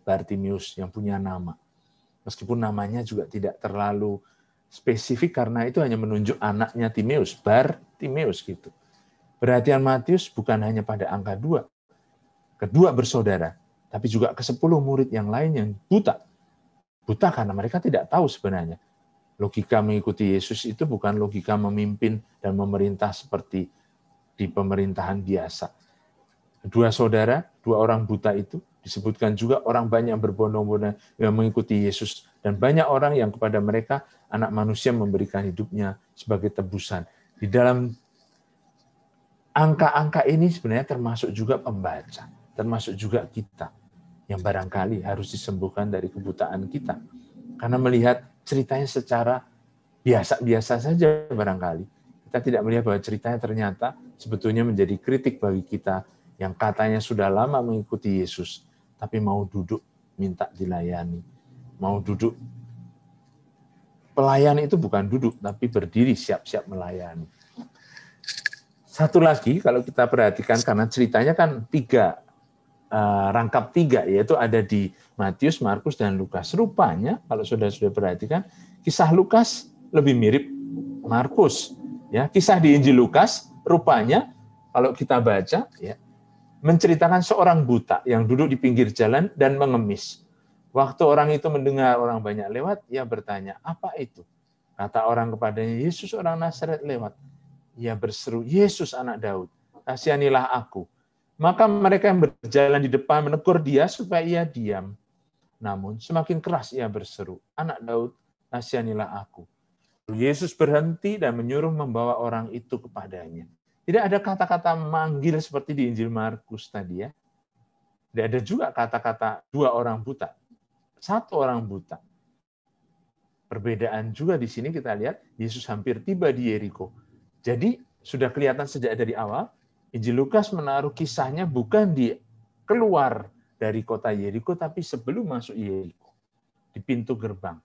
Bartimius yang punya nama? Meskipun namanya juga tidak terlalu spesifik karena itu hanya menunjuk anaknya Timeus, Bartimius gitu. Perhatian Matius bukan hanya pada angka 2, kedua bersaudara, tapi juga ke 10 murid yang lain yang buta. Buta karena mereka tidak tahu sebenarnya. Logika mengikuti Yesus itu bukan logika memimpin dan memerintah seperti di pemerintahan biasa. 2 saudara, 2 orang buta itu disebutkan juga orang banyak berbondong-bondong yang mengikuti Yesus. Dan banyak orang yang kepada mereka anak manusia memberikan hidupnya sebagai tebusan. Di dalam angka-angka ini sebenarnya termasuk juga pembaca, termasuk juga kita yang barangkali harus disembuhkan dari kebutaan kita. Karena melihat ceritanya secara biasa-biasa saja barangkali. Kita tidak melihat bahwa ceritanya ternyata sebetulnya menjadi kritik bagi kita yang katanya sudah lama mengikuti Yesus, tapi mau duduk minta dilayani. Mau duduk. Pelayan itu bukan duduk, tapi berdiri siap-siap melayani. Satu lagi, kalau kita perhatikan, karena ceritanya kan rangkap 3, yaitu ada di Matius, Markus, dan Lukas. Rupanya, kalau sudah perhatikan, kisah Lukas lebih mirip Markus. Ya, kisah di Injil Lukas, rupanya, kalau kita baca, ya, menceritakan seorang buta yang duduk di pinggir jalan dan mengemis. Waktu orang itu mendengar orang banyak lewat, ia bertanya, apa itu? Kata orang kepadanya, Yesus orang Nazaret lewat. Ia berseru, Yesus anak Daud, kasihanilah aku. Maka mereka yang berjalan di depan menegur dia supaya ia diam. Namun semakin keras ia berseru, "Anak Daud, kasihanilah aku." Yesus berhenti dan menyuruh membawa orang itu kepadanya. Tidak ada kata-kata manggil seperti di Injil Markus tadi ya. Tidak ada juga kata-kata 2 orang buta. 1 orang buta. Perbedaan juga di sini kita lihat, Yesus hampir tiba di Yeriko. Jadi sudah kelihatan sejak dari awal, Injil Lukas menaruh kisahnya bukan di keluar dari kota Yeriko, tapi sebelum masuk Yeriko, di pintu gerbang.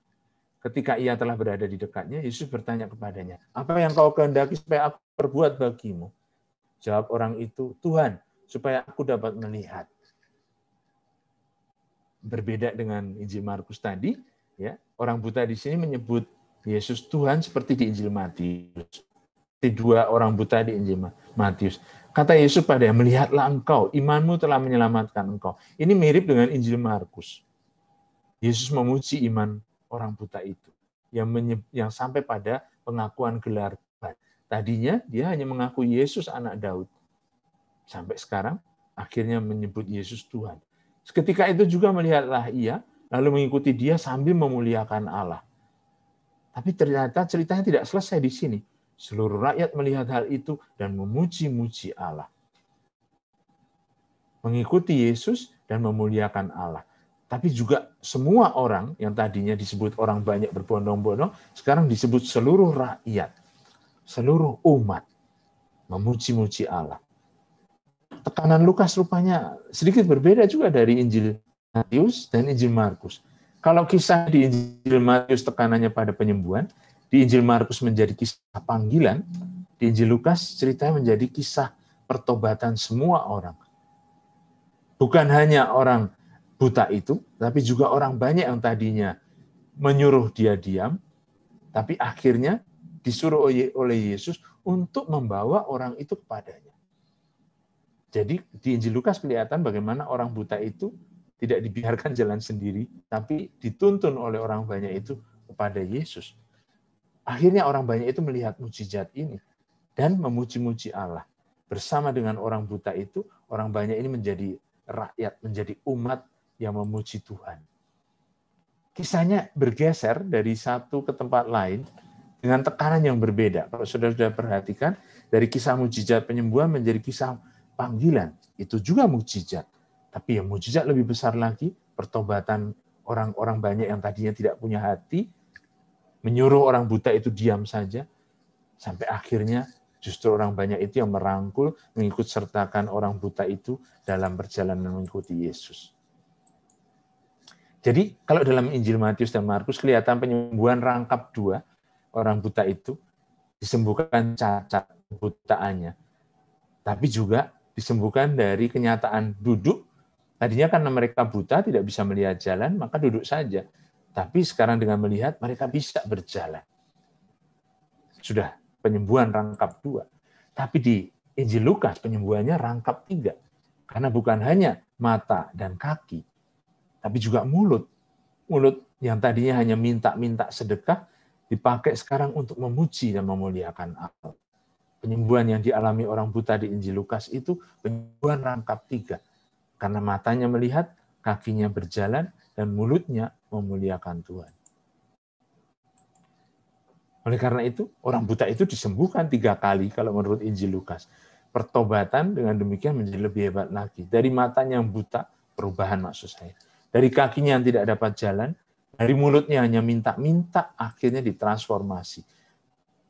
Ketika ia telah berada di dekatnya, Yesus bertanya kepadanya, "Apa yang kau kehendaki supaya aku perbuat bagimu?" Jawab orang itu, "Tuhan, supaya aku dapat melihat." Berbeda dengan Injil Markus tadi, ya, orang buta di sini menyebut Yesus Tuhan seperti di Injil Matius. Di 2 orang buta di Injil Matius. Kata Yesus padanya, "Melihatlah engkau, imanmu telah menyelamatkan engkau." Ini mirip dengan Injil Markus. Yesus memuji iman orang buta itu yang sampai pada pengakuan gelar Tuhan. Tadinya dia hanya mengaku Yesus anak Daud. Sampai sekarang akhirnya menyebut Yesus Tuhan. Ketika itu juga melihatlah ia, lalu mengikuti dia sambil memuliakan Allah. Tapi ternyata ceritanya tidak selesai di sini. Seluruh rakyat melihat hal itu dan memuji-muji Allah. Mengikuti Yesus dan memuliakan Allah. Tapi juga semua orang yang tadinya disebut orang banyak berbondong-bondong, sekarang disebut seluruh rakyat, seluruh umat, memuji-muji Allah. Tekanan Lukas rupanya sedikit berbeda juga dari Injil Matius dan Injil Markus. Kalau kisah di Injil Matius tekanannya pada penyembuhan, di Injil Markus menjadi kisah panggilan, di Injil Lukas ceritanya menjadi kisah pertobatan semua orang. Bukan hanya orang buta itu, tapi juga orang banyak yang tadinya menyuruh dia diam, tapi akhirnya disuruh oleh Yesus untuk membawa orang itu kepadanya. Jadi di Injil Lukas kelihatan bagaimana orang buta itu tidak dibiarkan jalan sendiri, tapi dituntun oleh orang banyak itu kepada Yesus. Akhirnya orang banyak itu melihat mukjizat ini dan memuji-muji Allah. Bersama dengan orang buta itu, orang banyak ini menjadi rakyat, menjadi umat yang memuji Tuhan. Kisahnya bergeser dari satu ke tempat lain dengan tekanan yang berbeda. Kalau saudara sudah perhatikan, dari kisah mukjizat penyembuhan menjadi kisah panggilan. Itu juga mukjizat. Tapi yang mukjizat lebih besar lagi, pertobatan orang-orang banyak yang tadinya tidak punya hati, menyuruh orang buta itu diam saja, sampai akhirnya justru orang banyak itu yang merangkul, mengikut sertakan orang buta itu dalam perjalanan mengikuti Yesus. Jadi kalau dalam Injil Matius dan Markus kelihatan penyembuhan rangkap 2, orang buta itu disembuhkan cacat kebutaannya. Tapi juga disembuhkan dari kenyataan duduk. Tadinya karena mereka buta tidak bisa melihat jalan, maka duduk saja. Tapi sekarang dengan melihat mereka bisa berjalan. Sudah penyembuhan rangkap 2. Tapi di Injil Lukas penyembuhannya rangkap 3. Karena bukan hanya mata dan kaki, tapi juga mulut. Mulut yang tadinya hanya minta-minta sedekah, dipakai sekarang untuk memuji dan memuliakan Allah. Penyembuhan yang dialami orang buta di Injil Lukas itu penyembuhan rangkap 3. Karena matanya melihat, kakinya berjalan, dan mulutnya memuliakan Tuhan. Oleh karena itu, orang buta itu disembuhkan 3 kali kalau menurut Injil Lukas. Pertobatan dengan demikian menjadi lebih hebat lagi. Dari matanya yang buta, perubahan maksud saya. Dari kakinya yang tidak dapat jalan, dari mulutnya hanya minta-minta, akhirnya ditransformasi.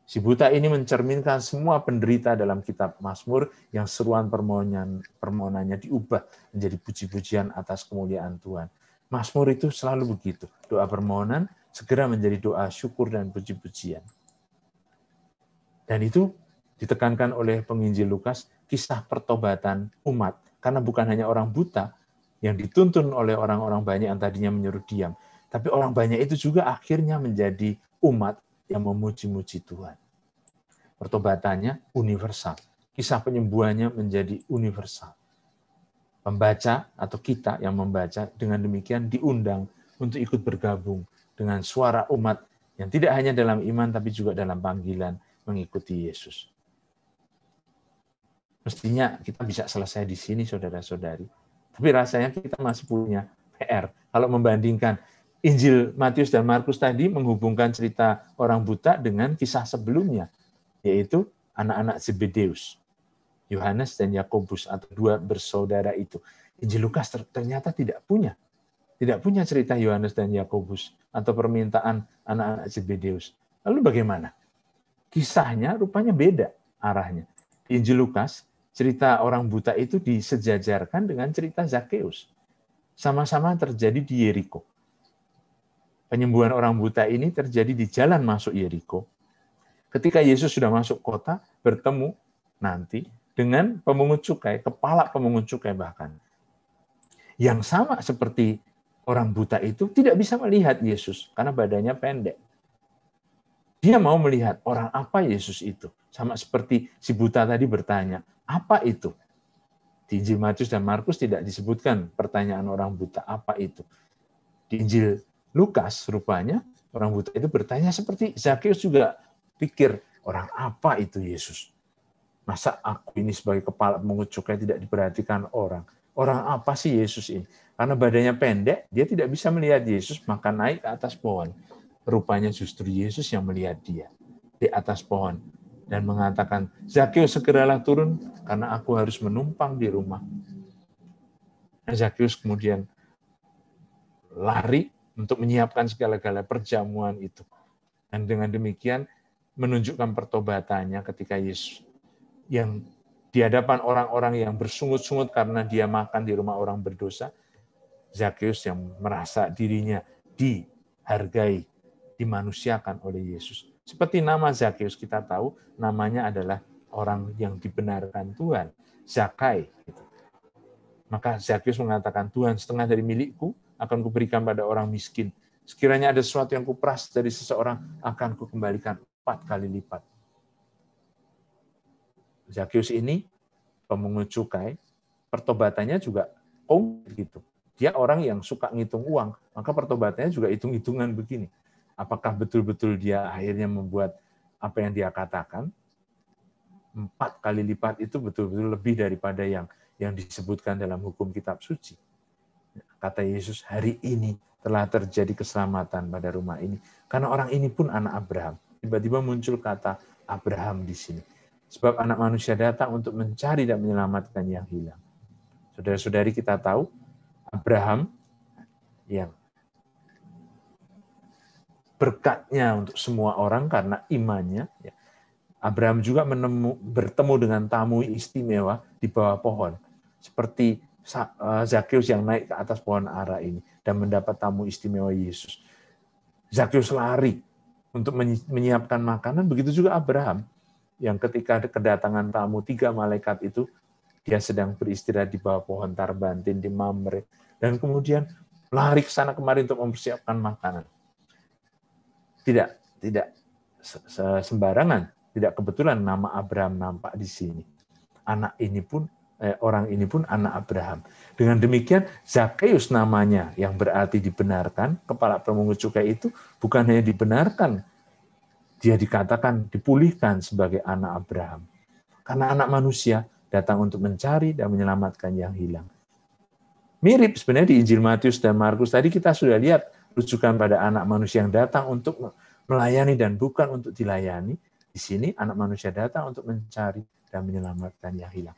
Si buta ini mencerminkan semua penderita dalam kitab Mazmur yang seruan permohonannya diubah menjadi puji-pujian atas kemuliaan Tuhan. Mazmur itu selalu begitu. Doa permohonan segera menjadi doa syukur dan puji-pujian. Dan itu ditekankan oleh penginjil Lukas, kisah pertobatan umat. Karena bukan hanya orang buta yang dituntun oleh orang-orang banyak yang tadinya menyuruh diam, tapi orang banyak itu juga akhirnya menjadi umat yang memuji-muji Tuhan. Pertobatannya universal. Kisah penyembuhannya menjadi universal. Pembaca atau kita yang membaca dengan demikian diundang untuk ikut bergabung dengan suara umat yang tidak hanya dalam iman tapi juga dalam panggilan mengikuti Yesus. Mestinya kita bisa selesai di sini, saudara-saudari. Tapi rasanya kita masih punya PR. Kalau membandingkan Injil Matius dan Markus tadi menghubungkan cerita orang buta dengan kisah sebelumnya, yaitu anak-anak Zebedeus, Yohanes dan Yakobus, atau dua bersaudara itu. Injil Lukas ternyata tidak punya cerita Yohanes dan Yakobus atau permintaan anak-anak Zebedeus. Lalu bagaimana? Kisahnya rupanya beda arahnya. Di Injil Lukas, cerita orang buta itu disejajarkan dengan cerita Zakeus. Sama-sama terjadi di Yeriko. Penyembuhan orang buta ini terjadi di jalan masuk Yeriko. Ketika Yesus sudah masuk kota, bertemu nanti dengan pemungut cukai, kepala pemungut cukai bahkan. Yang sama seperti orang buta itu tidak bisa melihat Yesus karena badannya pendek. Dia mau melihat orang apa Yesus itu. Sama seperti si buta tadi bertanya, apa itu? Di Injil Matius dan Markus tidak disebutkan pertanyaan orang buta, apa itu? Di Injil Lukas rupanya orang buta itu bertanya seperti Zakeus juga pikir, orang apa itu Yesus? Masa aku ini sebagai kepala pemungut cukai tidak diperhatikan orang? Orang apa sih Yesus ini? Karena badannya pendek, dia tidak bisa melihat Yesus, maka naik ke atas pohon. Rupanya justru Yesus yang melihat dia di atas pohon dan mengatakan, Zakeus segeralah turun karena aku harus menumpang di rumah. Zakeus kemudian lari untuk menyiapkan segala-gala perjamuan itu. Dan dengan demikian menunjukkan pertobatannya ketika Yesus yang di hadapan orang-orang yang bersungut-sungut karena dia makan di rumah orang berdosa, Zakeus yang merasa dirinya dihargai, dimanusiakan oleh Yesus. Seperti nama Zakeus, kita tahu namanya adalah orang yang dibenarkan Tuhan, Zakai. Maka Zakeus mengatakan, Tuhan, setengah dari milikku akan kuberikan pada orang miskin. Sekiranya ada sesuatu yang kuperas dari seseorang, akan kukembalikan 4 kali lipat. Zakeus ini, pemungut cukai, pertobatannya juga gitu. Dia orang yang suka ngitung uang, maka pertobatannya juga hitung-hitungan begini. Apakah betul-betul dia akhirnya membuat apa yang dia katakan? 4 kali lipat itu betul-betul lebih daripada yang disebutkan dalam hukum kitab suci. Kata Yesus, hari ini telah terjadi keselamatan pada rumah ini. Karena orang ini pun anak Abraham. Tiba-tiba muncul kata Abraham di sini. Sebab anak manusia datang untuk mencari dan menyelamatkan yang hilang. Saudara-saudari, kita tahu Abraham yang berkatnya untuk semua orang karena imannya. Abraham juga bertemu dengan tamu istimewa di bawah pohon. Seperti Zakeus yang naik ke atas pohon ara ini dan mendapat tamu istimewa Yesus. Zakeus lari untuk menyiapkan makanan, begitu juga Abraham yang ketika kedatangan tamu 3 malaikat itu, dia sedang beristirahat di bawah pohon tarbantin di Mamre, dan kemudian lari ke sana kemari untuk mempersiapkan makanan. Tidak sembarangan, tidak kebetulan nama Abraham nampak di sini. Orang ini pun anak Abraham. Dengan demikian, Zakeus namanya yang berarti dibenarkan, kepala pemungut cukai itu bukan hanya dibenarkan, dia dikatakan dipulihkan sebagai anak Abraham. Karena anak manusia datang untuk mencari dan menyelamatkan yang hilang. Mirip sebenarnya di Injil Matius dan Markus tadi kita sudah lihat rujukan pada anak manusia yang datang untuk melayani dan bukan untuk dilayani. Di sini anak manusia datang untuk mencari dan menyelamatkan yang hilang.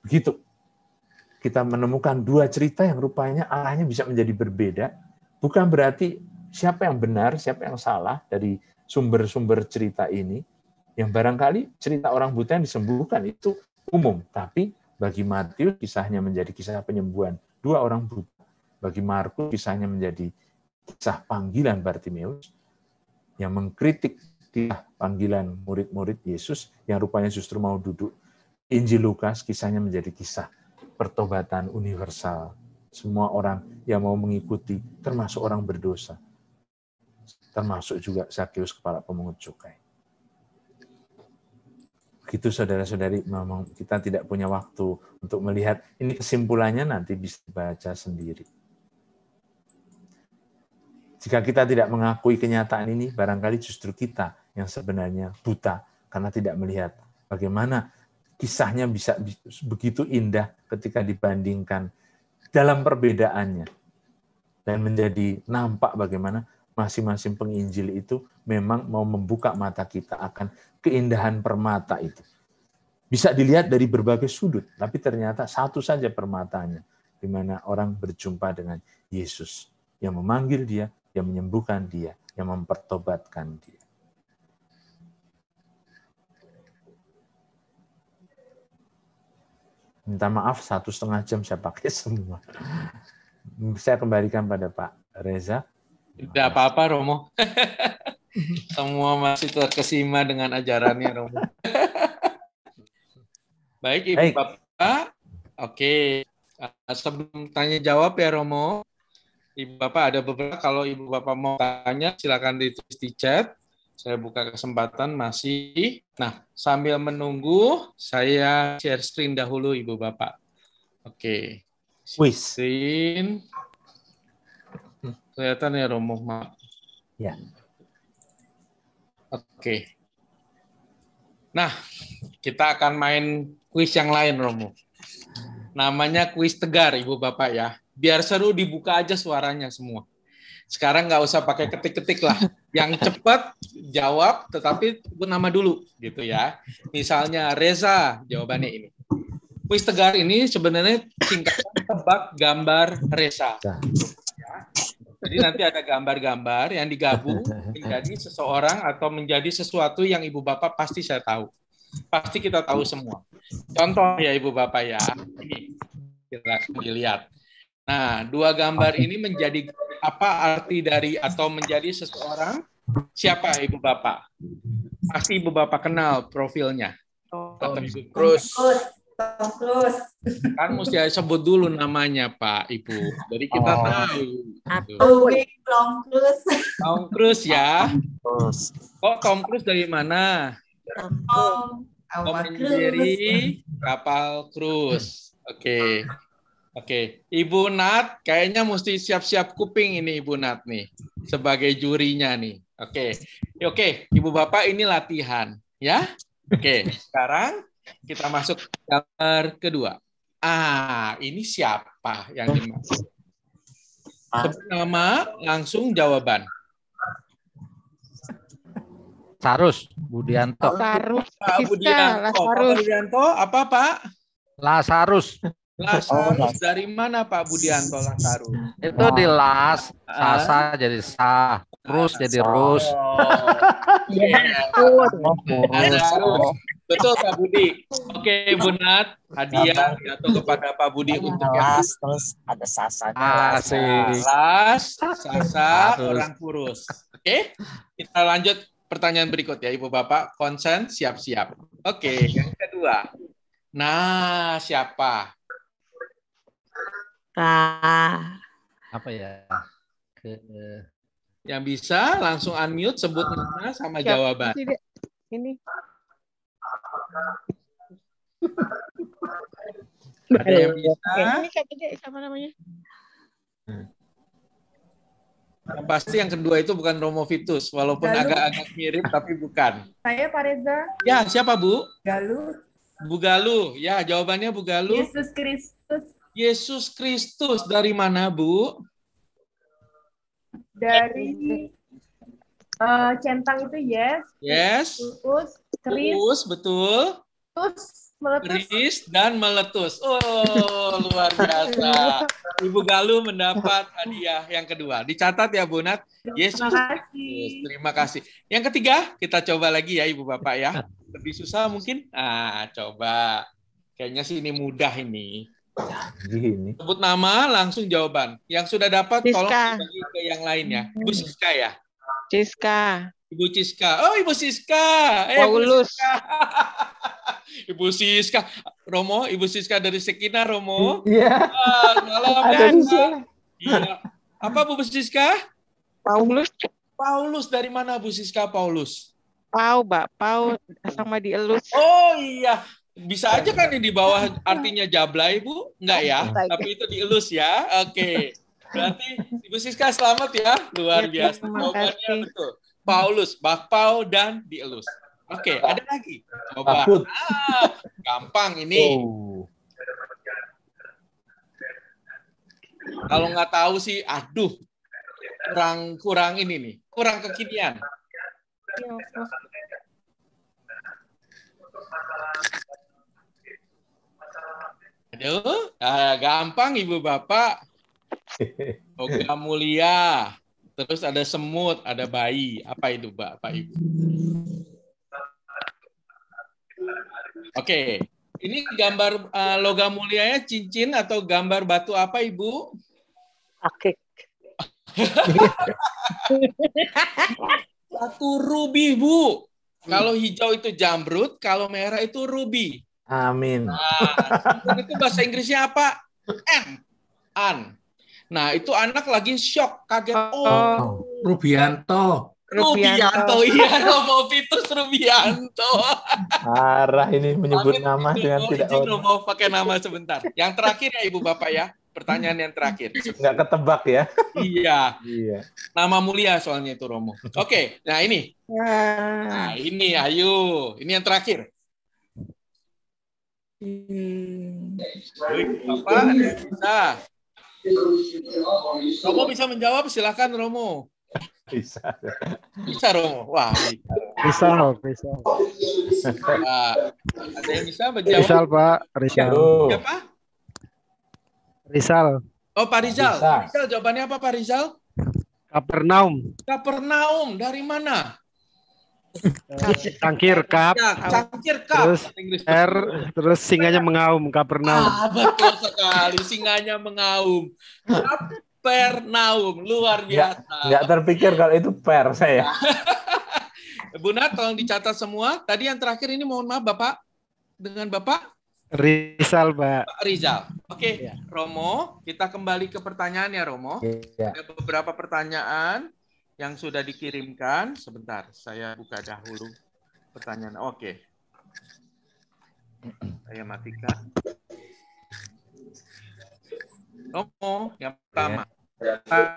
Begitu. Kita menemukan 2 cerita yang rupanya arahnya bisa menjadi berbeda. Bukan berarti siapa yang benar, siapa yang salah dari sumber-sumber cerita ini. Yang barangkali cerita orang buta yang disembuhkan itu umum. Tapi bagi Matius kisahnya menjadi kisah penyembuhan 2 orang buta. Bagi Markus kisahnya menjadi kisah panggilan Bartimeus yang mengkritik kisah panggilan murid-murid Yesus yang rupanya justru mau duduk. Injil Lukas kisahnya menjadi kisah pertobatan universal. Semua orang yang mau mengikuti, termasuk orang berdosa. Termasuk juga Zakeus, kepala pemungut cukai. Begitu saudara-saudari, memang kita tidak punya waktu untuk melihat. Ini kesimpulannya nanti bisa dibaca sendiri. Jika kita tidak mengakui kenyataan ini, barangkali justru kita yang sebenarnya buta karena tidak melihat bagaimana kisahnya bisa begitu indah ketika dibandingkan dalam perbedaannya. dan menjadi nampak bagaimana masing-masing penginjil itu memang mau membuka mata kita akan keindahan permata itu. Bisa dilihat dari berbagai sudut, tapi ternyata satu saja permatanya, di mana orang berjumpa dengan Yesus yang memanggil dia, yang menyembuhkan dia, yang mempertobatkan dia. Minta maaf 1,5 jam saya pakai semua. Saya kembalikan pada Pak Reza. Tidak apa-apa, Romo. Semua masih terkesima dengan ajarannya, Romo. Baik, Ibu Bapak. Oke. Sebelum tanya jawab ya, Romo. Ibu Bapak ada beberapa. Kalau Ibu Bapak mau tanya, silakan ditulis di chat. Saya buka kesempatan masih. Nah, sambil menunggu, saya share screen dahulu, Ibu Bapak. Oke. Screen. Kelihatan ya, Romo? Ya. Oke. Nah, kita akan main kuis yang lain, Romo. Namanya kuis tegar, Ibu Bapak ya. Biar seru, dibuka aja suaranya semua. Sekarang nggak usah pakai ketik-ketik lah. Yang cepat jawab, tetapi sebut nama dulu, gitu ya. Misalnya Reza, jawabannya ini. Kuis tegar ini sebenarnya singkatan tebak gambar Reza. Ya. Jadi nanti ada gambar-gambar yang digabung menjadi seseorang atau menjadi sesuatu yang Ibu Bapak pasti saya tahu. Pasti kita tahu semua. Contoh ya Ibu Bapak ya. Ini silakan dilihat. Nah, 2 gambar ini menjadi apa arti dari atau menjadi seseorang? Siapa Ibu Bapak? Pasti Ibu Bapak kenal profilnya. Tom Cruise. Kan mesti sebut dulu namanya Pak Ibu. Jadi kita tahu. Tom Cruise. Tom Cruise ya. Kok Tom Cruise dari mana? Tom sendiri kapal cruise. Oke. Ibu Nat, kayaknya mesti siap-siap kuping ini Ibu Nat nih sebagai jurinya nih. Oke. Ibu Bapak ini latihan ya. Oke, sekarang kita masuk ke gambar kedua. Ini siapa yang dimaksud? Sebut nama, langsung jawaban. Sarus Budianto. Sarus. Pak Budianto. Pak Budianto, apa Pak? Lazarus. Lazarus dari mana Pak Budianto Lazarus? Itu di las, sasa jadi sa, rus jadi rus. Betul Pak Budi. Oke Bu Nat, hadiah jatuh kepada Pak Budi untuk las, terus ada sasanya. las, sasa, orang kurus. Oke, kita lanjut pertanyaan berikut ya Ibu Bapak. Konsen, siap-siap. Oke, yang kedua. Nah, siapa? Apa ya? Yang bisa langsung unmute, sebut nama sama jawaban. Ini. Ada yang bisa? Ini katanya sama namanya. Yang pasti yang kedua itu bukan Romo Vitus, walaupun agak-agak mirip tapi bukan. Saya Pak Reza. Ya, siapa Bu? Galuh. Bu Galuh. Ya, jawabannya Bu Galuh. Yesus Kristus. Yesus Kristus dari mana, Bu? Dari centang itu Yes. Terus betul. meletus. Kris dan meletus. Oh, luar biasa. Ibu Galuh mendapat hadiah yang kedua. Dicatat ya, Bu Nat. Yesus Kristus. Terima kasih. Yang ketiga, kita coba lagi ya, Ibu Bapak ya. Lebih susah mungkin? Coba. Kayaknya sih ini mudah ini. Gini. Sebut nama, langsung jawaban. Yang sudah dapat, Ciska. tolong bagi ke yang lainnya. Ibu Siska ya? Ciska. Ibu Ciska. Oh, Ibu Siska. Paulus. Ibu Siska. Romo, Ibu Siska dari Sekina, Romo. Iya. Malam Ada di ya. sini. Iya. Apa Bu Siska? Paulus. Paulus dari mana Bu Siska Paulus? Pau sama dielus. Oh iya. Bisa aja kan ini di bawah artinya jablay, Bu? Enggak ya? Tapi itu dielus ya. Oke. Berarti Ibu Siska selamat ya. Luar biasa. Terima Jawabannya kasih. betul. Paulus, bakpao dan dielus. Oke, ada lagi. Coba. Takut. Gampang ini. Kalau nggak tahu sih, aduh, kurang ini nih, kurang kekinian. Ya Allah. Aduh, gampang Ibu Bapak. Logam mulia. Terus ada semut, ada bayi. Apa itu, Bapak Ibu? Oke. Ini gambar logam mulianya cincin atau gambar batu apa, Ibu? Akik. Batu rubi, Bu. Kalau hijau itu jamrud, kalau merah itu rubi. Amin. Nah, itu bahasa Inggrisnya apa? An. Nah, itu anak lagi shock, kaget. Oh, Rubianto. Rubianto, iya, Romo Vitus Rubianto. Parah ini menyebut Amit, nama dengan Romo, tidak izin Romo pakai nama sebentar. Yang terakhir ya Ibu Bapak ya. Pertanyaan yang terakhir. nggak ketebak ya. Iya. Iya. Nama mulia soalnya itu Romo. Oke, nah ini. Nah, ini ayo. Ini yang terakhir. Baik, Bapak, ada yang bisa. Romo bisa menjawab, silakan Romo. Bisa. Bisa Romo. Wah, Rizal. ada yang bisa menjawab? Rizal, Pak. Rizal. Siapa? Rizal. Oh, Pak Rizal. Bisa. Rizal, jawabannya apa Pak Rizal? Kapernaum. Kapernaum. Dari mana? Cangkir, kap. Ya, Cangkir Kap. Terus R, terus singanya mengaum. Kapernaum. Betul sekali. Singanya mengaum. Kapernaum. Luar biasa. Nggak terpikir kalau itu per saya. Bu Nat, tolong dicatat semua. Tadi yang terakhir ini mohon maaf Bapak. Dengan Bapak? Rizal, Pak. Pak Rizal. Oke, Romo. Kita kembali ke pertanyaan ya, Romo. Iya. Ada beberapa pertanyaan yang sudah dikirimkan. Sebentar, saya buka dahulu pertanyaan. Oke. Saya matikan. Romo, yang pertama.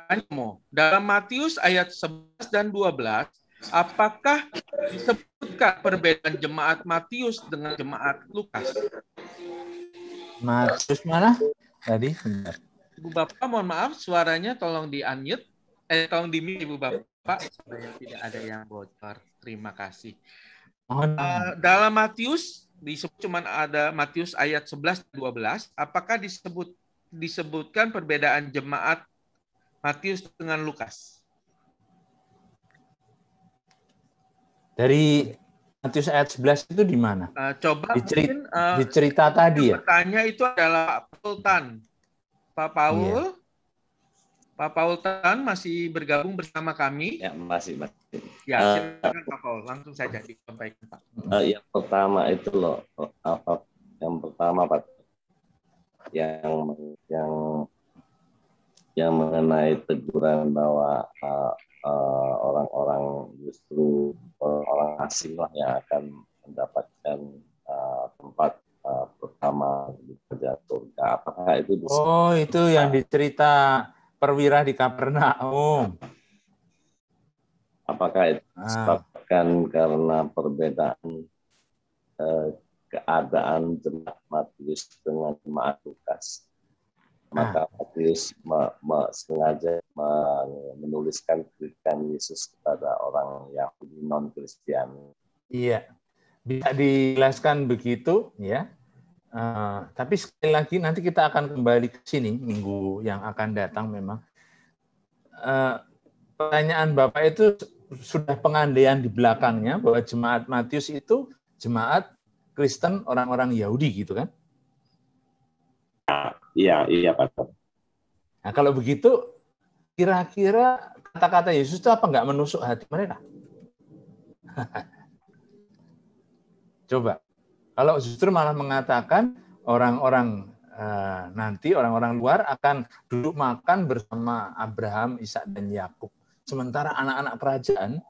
Romo, dalam Matius ayat 11 dan 12, apakah disebutkan perbedaan jemaat Matius dengan jemaat Lukas? Matius mana? Tadi, benar. Ibu Bapak, mohon maaf, suaranya tolong di-unmute. Tolong di-mute, Ibu Bapak, supaya tidak ada yang bocor. Terima kasih. Dalam Matius, disebut cuma ada Matius ayat 11-12, apakah disebutkan perbedaan jemaat Matius dengan Lukas? Dari Matius ayat 11 itu di mana? Coba mungkin di cerita tadi ya? Bertanya itu adalah Pak Paul Tan. Pak Paul? Iya. Pak Paul Tan masih bergabung bersama kami? Ya, masih. Ya, silakan Pak Paul. Langsung saja disampaikan, Pak. Yang pertama itu loh, yang pertama Pak, yang mengenai teguran bahwa orang-orang justru orang asing lah yang akan mendapatkan tempat pertama di kerajaan surga. Apakah itu Oh, itu yang dicerita perwira di Kapernaum. Apakah itu disebabkan karena perbedaan keadaan jemaat Matius dengan jemaat Lukas? Maka Matius sengaja menuliskan kritikan Yesus kepada orang Yahudi non-Kristiani. Iya, bisa dijelaskan begitu, ya. Tapi sekali lagi nanti kita akan kembali ke sini minggu yang akan datang. Memang pertanyaan Bapak itu sudah pengandaian di belakangnya bahwa jemaat Matius itu jemaat Kristen orang-orang Yahudi, gitu kan? Iya Pak. Nah, kalau begitu, kira-kira kata-kata Yesus itu apa nggak menusuk hati mereka? Coba. Kalau justru malah mengatakan orang-orang nanti orang-orang luar akan duduk makan bersama Abraham, Ishak dan Yakub. Sementara anak-anak kerajaan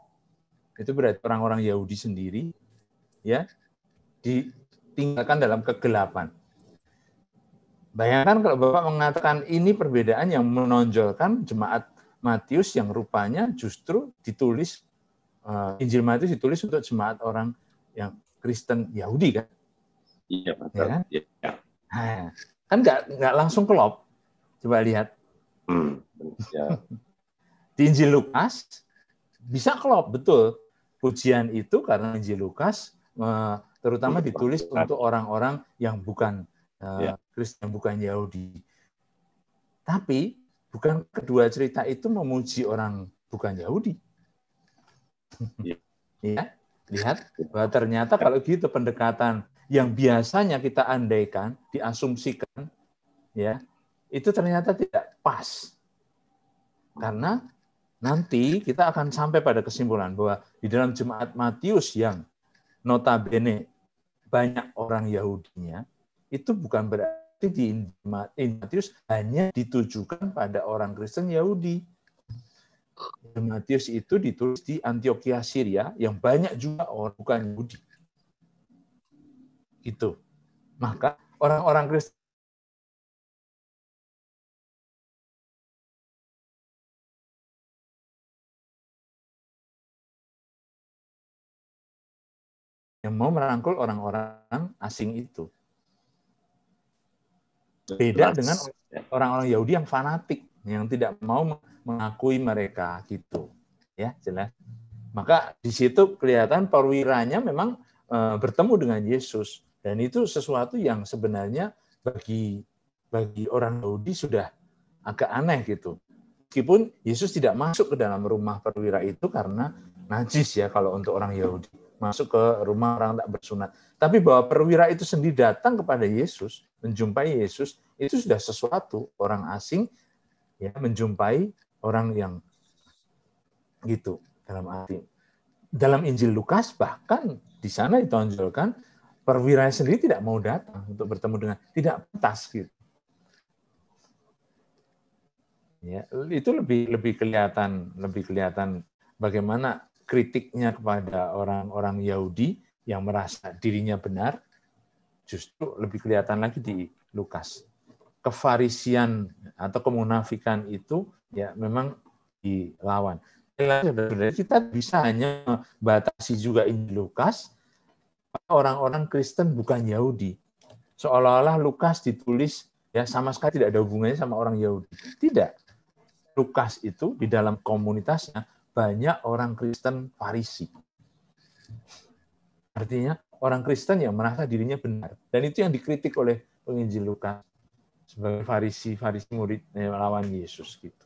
itu berarti orang-orang Yahudi sendiri, ya, ditinggalkan dalam kegelapan. Bayangkan kalau Bapak mengatakan ini perbedaan yang menonjolkan jemaat Matius yang rupanya justru ditulis, Injil Matius ditulis untuk jemaat orang yang Kristen Yahudi, kan? Iya, betul. Ya kan? Ya. Nah, kan nggak langsung klop. Coba lihat. Ya. Di Injil Lukas bisa klop, betul. Pujian itu karena Injil Lukas terutama ditulis untuk orang-orang yang bukan Kristen, yang bukan Yahudi. Tapi bukan kedua cerita itu memuji orang bukan Yahudi. Ya, lihat bahwa ternyata kalau gitu pendekatan yang biasanya kita andaikan, diasumsikan, ya, itu ternyata tidak pas. Karena nanti kita akan sampai pada kesimpulan bahwa di dalam jemaat Matius yang notabene banyak orang Yahudinya, itu bukan berarti di Matius hanya ditujukan pada orang Kristen Yahudi. Matius itu ditulis di Antioquia Syria yang banyak juga orang bukan Yahudi. Itu. Maka orang-orang Kristen yang mau merangkul orang-orang asing itu. Beda dengan orang-orang Yahudi yang fanatik, yang tidak mau mengakui mereka gitu. Ya, jelas. Maka di situ kelihatan perwiranya memang bertemu dengan Yesus, dan itu sesuatu yang sebenarnya bagi orang Yahudi sudah agak aneh gitu. Meskipun Yesus tidak masuk ke dalam rumah perwira itu karena najis ya kalau untuk orang Yahudi, masuk ke rumah orang tak bersunat. Tapi bahwa perwira itu sendiri datang kepada Yesus, menjumpai Yesus, itu sudah sesuatu. Orang asing ya menjumpai orang yang gitu, dalam arti. Dalam Injil Lukas bahkan di sana ditonjolkan perwira sendiri tidak mau datang untuk bertemu dengan, tidak pantas gitu. Ya, itu lebih kelihatan bagaimana kritiknya kepada orang-orang Yahudi yang merasa dirinya benar, justru lebih kelihatan lagi di Lukas. Kefarisian atau kemunafikan itu ya memang dilawan. Kita bisa hanya batasi juga Injil Lukas orang-orang Kristen bukan Yahudi. Seolah-olah Lukas ditulis ya sama sekali tidak ada hubungannya sama orang Yahudi. Tidak. Lukas itu di dalam komunitasnya banyak orang Kristen Farisi. Artinya orang Kristen yang merasa dirinya benar. Dan itu yang dikritik oleh penginjil Lukas sebagai Farisi murid lawan Yesus gitu.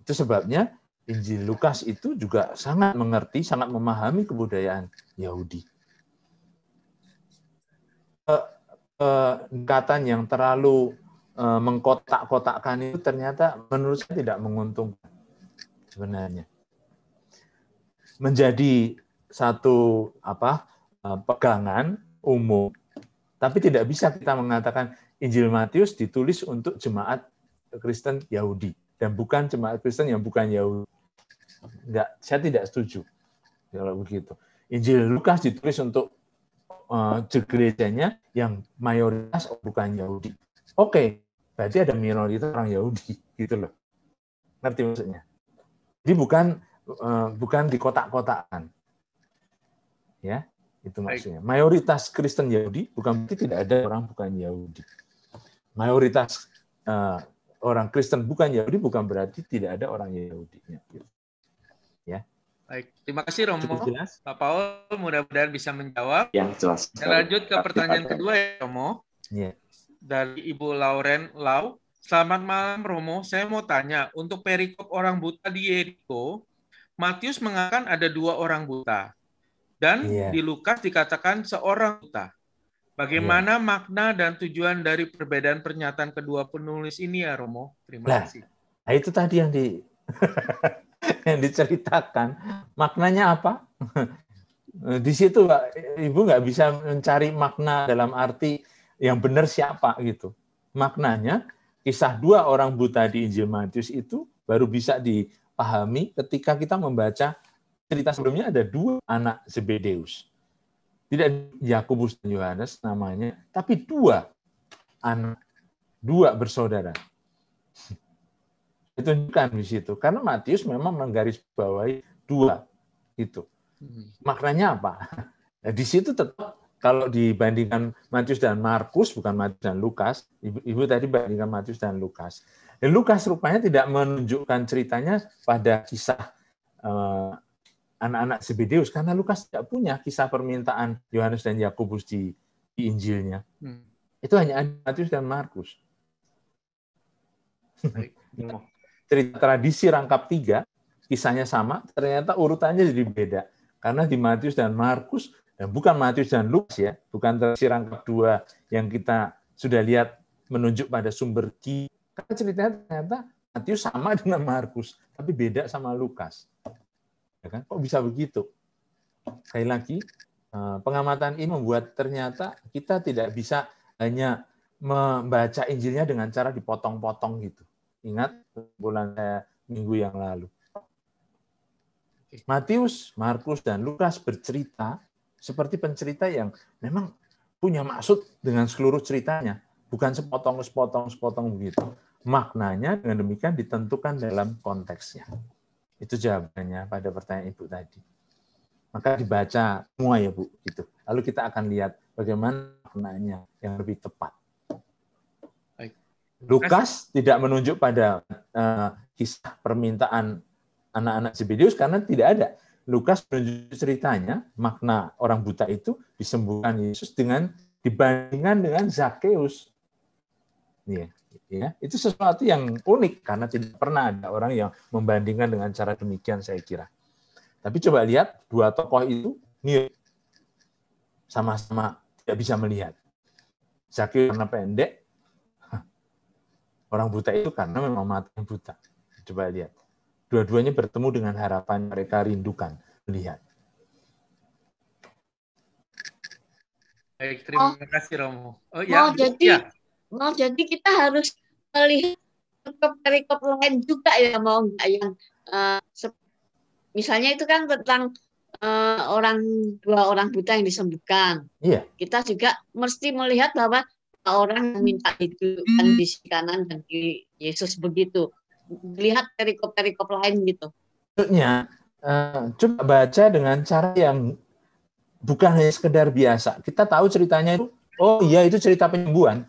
Itu sebabnya Injil Lukas itu juga sangat mengerti, sangat memahami kebudayaan Yahudi. Pendekatan yang terlalu mengkotak-kotakkan itu ternyata menurut saya tidak menguntungkan sebenarnya. Menjadi satu pegangan umum, tapi tidak bisa kita mengatakan Injil Matius ditulis untuk jemaat Kristen Yahudi dan bukan jemaat Kristen yang bukan Yahudi. Enggak, saya tidak setuju kalau begitu. Injil Lukas ditulis untuk gerejanya yang mayoritas bukan Yahudi. Oke, berarti ada minoritas orang Yahudi gitu loh. Ngerti maksudnya? Jadi bukan di kotak-kotakan. Ya, itu maksudnya. Mayoritas Kristen Yahudi bukan berarti tidak ada orang bukan Yahudi. Mayoritas orang Kristen bukan Yahudi bukan berarti tidak ada orang Yahudi. Ya. Baik, terima kasih Romo. Cukup jelas? Pak Paul mudah-mudahan bisa menjawab. Yang jelas. Saya lanjut ke pertanyaan kedua ya Romo. Ya. Dari Ibu Lauren Lau. Selamat malam Romo, saya mau tanya, untuk perikop orang buta di Yeriko, Matius mengatakan ada 2 orang buta. Dan di Lukas dikatakan seorang buta. Bagaimana makna dan tujuan dari perbedaan pernyataan kedua penulis ini ya Romo? Terima kasih. Nah, itu tadi yang yang diceritakan. Maknanya apa? Di situ Ibu nggak bisa mencari makna dalam arti yang benar siapa gitu. Maknanya kisah 2 orang buta di Injil Matius itu baru bisa dipahami ketika kita membaca cerita sebelumnya. Ada 2 anak Zebedeus. Tidak Yakobus dan Yohanes namanya, tapi 2 anak, 2 bersaudara. Ditunjukkan di situ. Karena Matius memang menggarisbawahi 2 itu. Maknanya apa? Nah, di situ tetap kalau dibandingkan Matius dan Markus, bukan Matius dan Lukas, Ibu tadi bandingkan Matius dan Lukas. Dan Lukas rupanya tidak menunjukkan ceritanya pada kisah anak-anak Zebedeus, karena Lukas tidak punya kisah permintaan Yohanes dan Yakobus di Injilnya. Itu hanya ada Matius dan Markus. Cerita tradisi rangkap 3, kisahnya sama, ternyata urutannya jadi beda. Karena di Matius dan Markus, dan bukan Matius dan Lukas ya, bukan tradisi rangkap 2 yang kita sudah lihat menunjuk pada sumber ki. Karena ceritanya ternyata Matius sama dengan Markus, tapi beda sama Lukas. Ya kan? Kok bisa begitu? Sekali lagi, pengamatan ini membuat ternyata kita tidak bisa hanya membaca Injilnya dengan cara dipotong-potong gitu. Ingat bulan minggu yang lalu. Matius, Markus, dan Lukas bercerita seperti pencerita yang memang punya maksud dengan seluruh ceritanya. Bukan sepotong begitu. Maknanya dengan demikian ditentukan dalam konteksnya. Itu jawabannya pada pertanyaan Ibu tadi. Maka dibaca semua ya Bu. Gitu. Lalu kita akan lihat bagaimana maknanya yang lebih tepat. Lukas tidak menunjuk pada kisah permintaan anak-anak Zebedeus karena tidak ada. Lukas menunjuk ceritanya, makna orang buta itu disembuhkan Yesus dibandingkan dengan Zakheus. Ya, itu sesuatu yang unik karena tidak pernah ada orang yang membandingkan dengan cara demikian saya kira. Tapi coba lihat dua tokoh itu mirip, sama-sama tidak bisa melihat. Zakheus karena pendek, orang buta itu karena memang matanya buta. Coba lihat. Dua-duanya bertemu dengan harapan mereka rindukan melihat. Baik, terima kasih Romo. Jadi kita harus melihat perikop lain juga ya, mau nggak yang misalnya itu kan tentang dua orang buta yang disembuhkan. Iya. Kita juga mesti melihat bahwa orang minta hidupkan di sisi kanan dan di Yesus begitu. Lihat perikop-perikop lain gitu. Maksudnya, coba baca dengan cara yang bukan hanya sekedar biasa. Kita tahu ceritanya itu, oh iya itu cerita penyembuhan.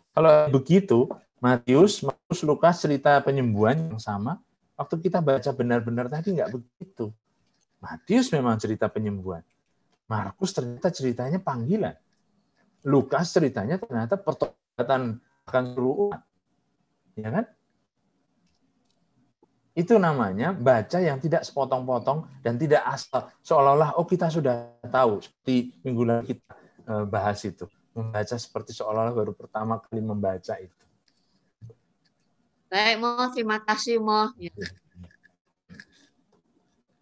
Kalau begitu, Matius, Markus, Lukas cerita penyembuhan yang sama. Waktu kita baca benar-benar tadi nggak begitu. Matius memang cerita penyembuhan. Markus ternyata ceritanya panggilan. Lukas ceritanya ternyata pertobatan akan seluruh umat. Ya kan? Itu namanya baca yang tidak sepotong-potong dan tidak asal. Seolah-olah, oh kita sudah tahu. Seperti minggu lalu kita bahas itu. Membaca seperti seolah-olah baru pertama kali membaca itu. Baik, Mo. Terima kasih, Mo.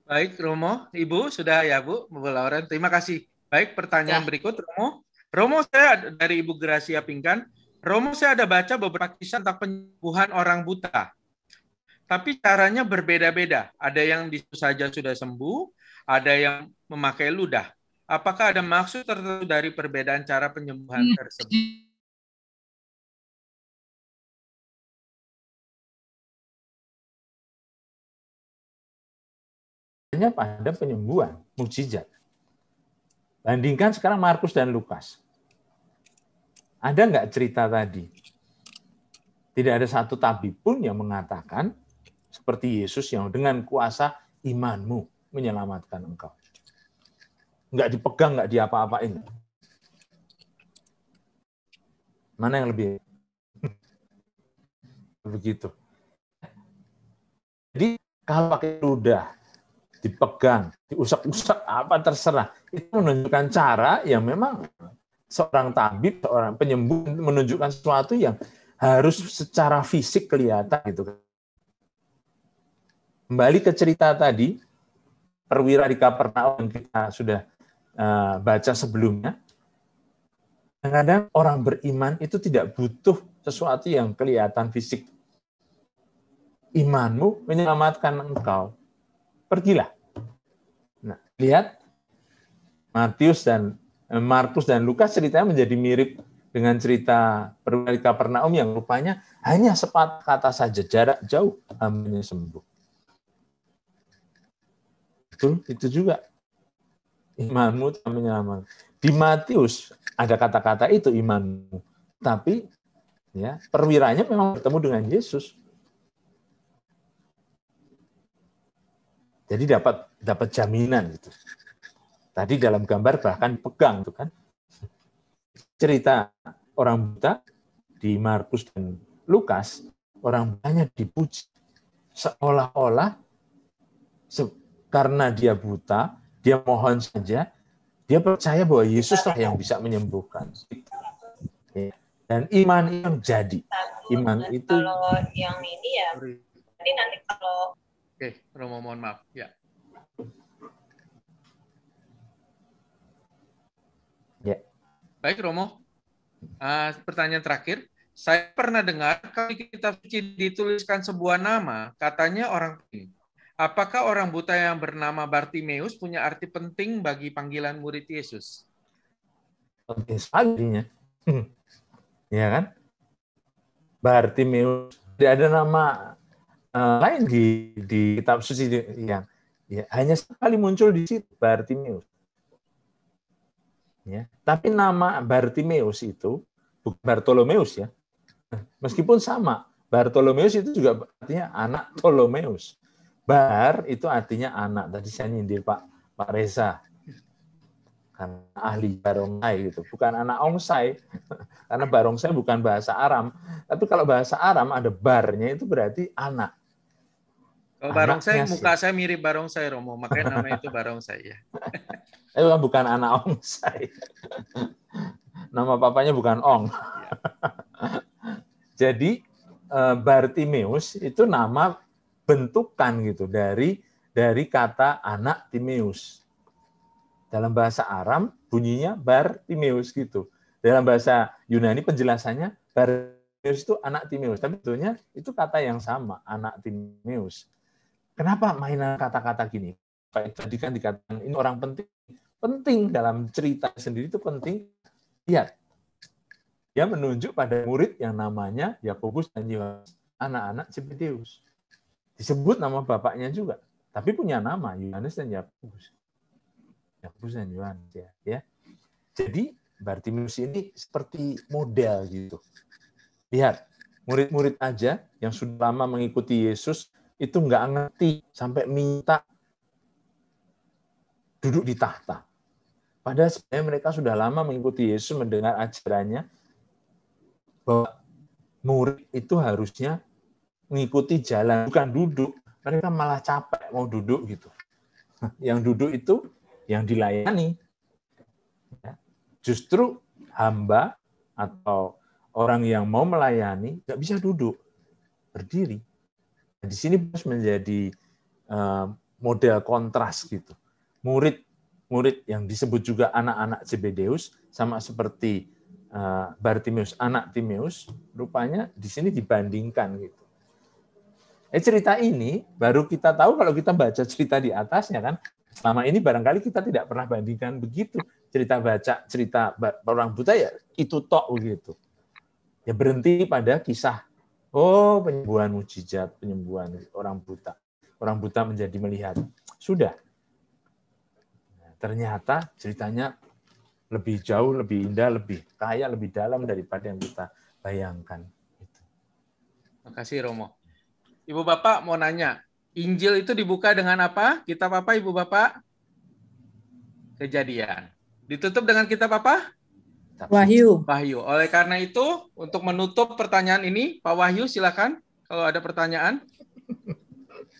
Baik, Romo. Ibu, sudah ya, Bu? Bu Lauren, terima kasih. Baik, pertanyaan berikut, Romo. Romo, saya dari Ibu Gracia Pingkan. Romo, saya ada baca beberapa kisah tentang penyembuhan orang buta. Tapi caranya berbeda-beda. Ada yang saja sudah sembuh, ada yang memakai ludah. Apakah ada maksud tertentu dari perbedaan cara penyembuhan tersebut? Hanya pada penyembuhan, mukjizat. Bandingkan sekarang Markus dan Lukas. Ada nggak cerita tadi? Tidak ada satu tabib pun yang mengatakan seperti Yesus yang dengan kuasa imanmu menyelamatkan engkau. Nggak dipegang, nggak diapa-apain. Mana yang lebih? Begitu. Jadi kalau pakai ludah, dipegang, diusap-usap, apa terserah. Itu menunjukkan cara yang memang seorang tabib, seorang penyembuh menunjukkan sesuatu yang harus secara fisik kelihatan gitu. Kembali ke cerita tadi, perwira di Kapernaum yang kita sudah baca sebelumnya. Kadang-kadang orang beriman itu tidak butuh sesuatu yang kelihatan fisik. Imanmu menyelamatkan engkau. Pergilah. Nah, lihat Matius dan Markus dan Lukas ceritanya menjadi mirip dengan cerita perwira di Kapernaum yang rupanya hanya sepatah kata saja, jarak jauh hambanya sembuh. Itu juga imanmu menyelamatkan. Di Matius ada kata-kata itu imanmu, tapi ya perwiranya memang bertemu dengan Yesus. Jadi dapat jaminan gitu. Tadi dalam gambar bahkan pegang itu kan. Cerita orang buta di Markus dan Lukas, orang butanya dipuji seolah-olah karena dia buta, dia mohon saja, dia percaya bahwa Yesuslah yang bisa menyembuhkan. Dan iman yang jadi. Iman itu. Kalau yang ini ya, jadi nanti kalau. Oke, Romo mohon maaf. Ya. Ya. Baik, Romo. Pertanyaan terakhir. Saya pernah dengar kalau di kitab suci dituliskan sebuah nama, katanya orang ini. Apakah orang buta yang bernama Bartimeus punya arti penting bagi panggilan murid Yesus? Penting sekali. Ya kan? Bartimeus. Tidak ada nama lain di kitab suci yang ya, hanya sekali muncul di situ Bartimeus. Ya, tapi nama Bartimeus itu bukan Bartolomeus ya. Meskipun sama, Bartolomeus itu juga artinya anak Ptolomeus. Bar itu artinya anak. Tadi saya nyindir Pak Reza. Karena ahli barongsai gitu, bukan anak ongsai. Karena barongsai bukan bahasa Aram. Tapi kalau bahasa Aram ada barnya itu berarti anak. Kalau barongsai, muka saya mirip barongsai, Romo. Makanya nama itu barongsai ya. Itu bukan anak ongsai. Nama papanya bukan Ong. Jadi Bartimeus itu nama bentukan gitu dari kata anak Timeus. Dalam bahasa Aram bunyinya Bartimeus gitu. Dalam bahasa Yunani penjelasannya Bartimeus itu anak Timeus, tapi sebetulnya itu kata yang sama, anak Timeus. Kenapa mainan kata-kata gini? Tadi kan dikatakan ini orang penting. Penting dalam cerita sendiri itu penting. Lihat. Dia menunjuk pada murid yang namanya Yakobus dan Yohanes, anak-anak Zebedeus. Disebut nama bapaknya juga, tapi punya nama Yohanes dan Yakobus. Yakobus dan Yohanes ya. Jadi Bartimeus ini seperti model gitu. Lihat, murid-murid aja yang sudah lama mengikuti Yesus itu nggak ngerti sampai minta duduk di tahta. Padahal sebenarnya mereka sudah lama mengikuti Yesus, mendengar ajarannya, bahwa murid itu harusnya mengikuti jalan, bukan duduk. Mereka malah capek mau duduk gitu. Yang duduk itu yang dilayani. Justru hamba atau orang yang mau melayani nggak bisa duduk, berdiri. Di sini menjadi model kontras gitu. Murid yang disebut juga anak-anak Zebedeus sama seperti Bartimeus, anak Timeus, rupanya di sini dibandingkan gitu. Cerita ini baru kita tahu kalau kita baca cerita di atasnya kan. Selama ini barangkali kita tidak pernah bandingkan begitu. Cerita orang buta ya itu tok begitu. Ya berhenti pada kisah penyembuhan mujizat, penyembuhan orang buta. Orang buta menjadi melihat. Sudah. Ternyata ceritanya lebih jauh, lebih indah, lebih kaya, lebih dalam daripada yang kita bayangkan. Terima kasih, Romo. Ibu Bapak mau nanya, Injil itu dibuka dengan apa? Kitab apa, Ibu Bapak? Kejadian. Ditutup dengan kitab apa? Wahyu. Wahyu. Oleh karena itu, untuk menutup pertanyaan ini, Pak Wahyu silakan kalau ada pertanyaan.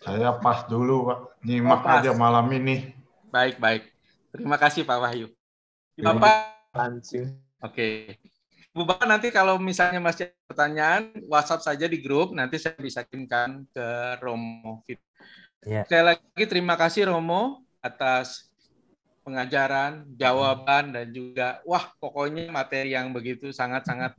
Saya pas dulu, Pak. Nyimak aja malam ini. Baik. Terima kasih, Pak Wahyu. Bapak, oke. Bu Bapak nanti kalau misalnya masih ada pertanyaan, WhatsApp saja di grup, nanti saya bisa kirimkan ke Romo. Ya. Sekali lagi terima kasih Romo atas pengajaran, jawaban, dan juga pokoknya materi yang begitu sangat-sangat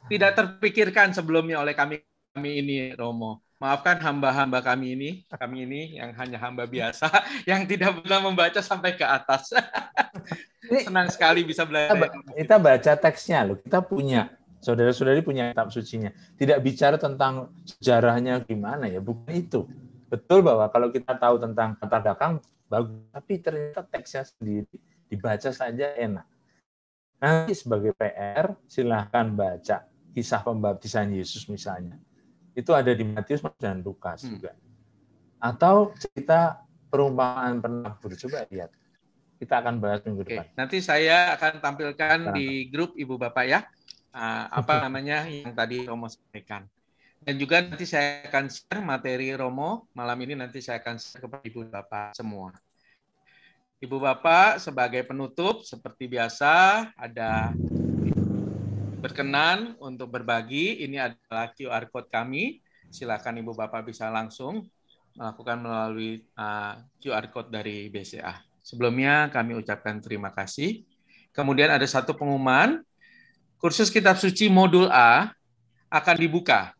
tidak terpikirkan sebelumnya oleh kami ini, Romo. Maafkan hamba-hamba kami ini yang hanya hamba biasa, yang tidak pernah membaca sampai ke atas. Senang sekali bisa belajar. Kita baca teksnya loh, kita punya, saudara-saudari punya kitab sucinya. Tidak bicara tentang sejarahnya gimana ya, bukan itu. Betul bahwa kalau kita tahu tentang latar belakang, bagus. Tapi ternyata teksnya sendiri, dibaca saja enak. Nanti sebagai PR, silahkan baca kisah pembaptisan Yesus misalnya. Itu ada di Matius dan Lukas juga. Atau cerita perumpamaan penabur. Coba lihat. Kita akan bahas minggu depan. Nanti saya akan tampilkan di grup Ibu Bapak ya. Apa namanya yang tadi Romo sampaikan. Dan juga nanti saya akan share materi Romo. Malam ini nanti saya akan share kepada Ibu Bapak semua. Ibu Bapak sebagai penutup seperti biasa ada berkenan untuk berbagi. Ini adalah QR code kami. Silakan Ibu Bapak bisa langsung melakukan melalui QR code dari BCA. Sebelumnya kami ucapkan terima kasih. Kemudian ada satu pengumuman. Kursus Kitab Suci Modul A akan dibuka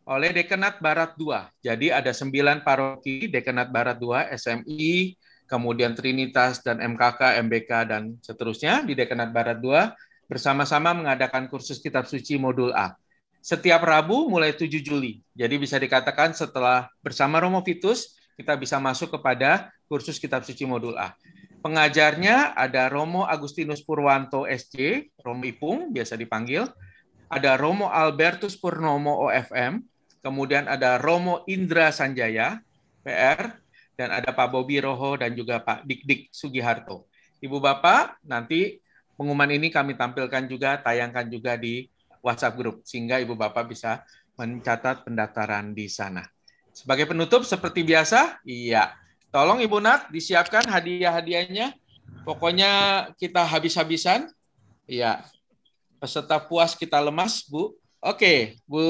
oleh Dekanat Barat 2. Jadi ada 9 paroki Dekanat Barat 2, SMI, kemudian Trinitas dan MKK, MBK, dan seterusnya di Dekanat Barat 2 bersama-sama mengadakan kursus Kitab Suci Modul A. Setiap Rabu mulai 7 Juli. Jadi bisa dikatakan setelah bersama Romo Vitus, kita bisa masuk kepada kursus Kitab Suci Modul A. Pengajarnya ada Romo Agustinus Purwanto SC, Romo Ipung, biasa dipanggil. Ada Romo Albertus Purnomo OFM, kemudian ada Romo Indra Sanjaya, PR, dan ada Pak Bobi Roho dan juga Pak Dik Sugiharto. Ibu Bapak, nanti pengumuman ini kami tampilkan juga, tayangkan juga di WhatsApp Group, sehingga Ibu Bapak bisa mencatat pendaftaran di sana. Sebagai penutup, seperti biasa, iya, tolong Ibu Nat disiapkan hadiah-hadiahnya. Pokoknya kita habis-habisan. Iya, peserta puas kita lemas, Bu. Oke, Bu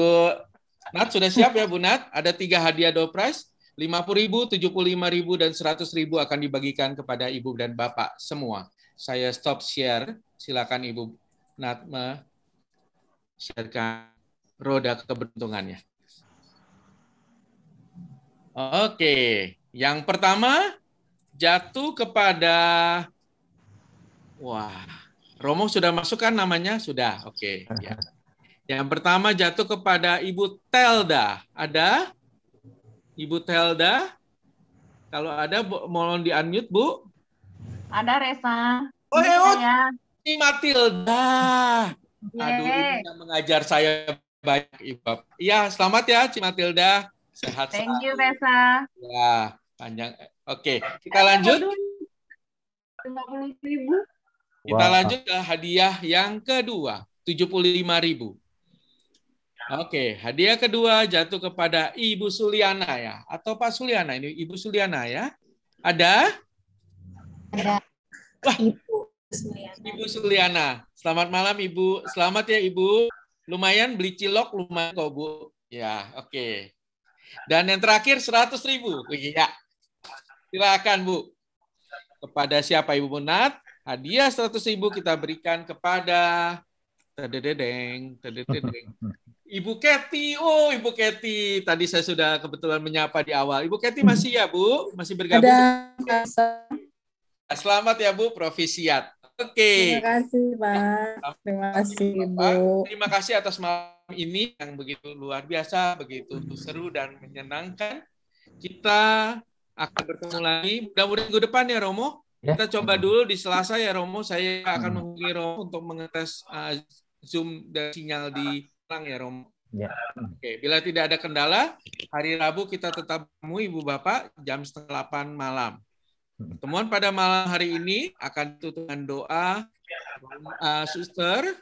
Nat sudah siap ya, Bu Nat? Ada 3 hadiah door prize. 50.000, 75.000, dan 100.000 akan dibagikan kepada Ibu dan Bapak semua. Saya stop share. Silakan Ibu Nat share-kan roda keberuntungannya. Oke, yang pertama jatuh kepada, wah, Romo sudah masukkan namanya? Sudah, oke. Ya. Yang pertama jatuh kepada Ibu Telda. Ada? Ibu Telda, kalau ada mohon di-unmute, Bu. Ada Resa. Oh, ya. Ini Matilda. Aduh, ini yang mengajar saya banyak, Ibu. Iya, selamat ya, Ci Matilda. Sehat. Thank you, Resa. Ya, panjang. Oke, kita lanjut. 50.000. Kita lanjut ke hadiah yang kedua, 75.000. Oke, hadiah kedua jatuh kepada Ibu Suliana ya, atau Pak Suliana, ini Ibu Suliana ya. Ada? Ada. Wah, Ibu Suliana. Selamat malam Ibu. Selamat ya Ibu. Lumayan beli cilok lumayan kok Bu. Ya, oke. Dan yang terakhir 100.000. Iya. Silakan Bu. Kepada siapa Ibu Nat? Hadiah 100.000 kita berikan kepada Ibu Kety. Oh, Ibu Kety. Tadi saya sudah kebetulan menyapa di awal. Ibu Kety masih ya, Bu? Masih bergabung? Ada. Selamat ya, Bu. Provisiat. Oke. Terima kasih, Pak. Terima kasih, Ibu. Terima kasih atas malam ini yang begitu luar biasa, begitu seru dan menyenangkan. Kita akan bertemu lagi. Mudah-mudahan minggu depan ya, Romo. Kita coba dulu di Selasa ya, Romo. Saya akan menghubungi Romo untuk mengetes Zoom dan sinyal di ya Romo. Ya. Oke, bila tidak ada kendala, hari Rabu kita tetap bertemu Ibu Bapak jam 7:30 malam. Pertemuan pada malam hari ini akan ditutup dengan doa suster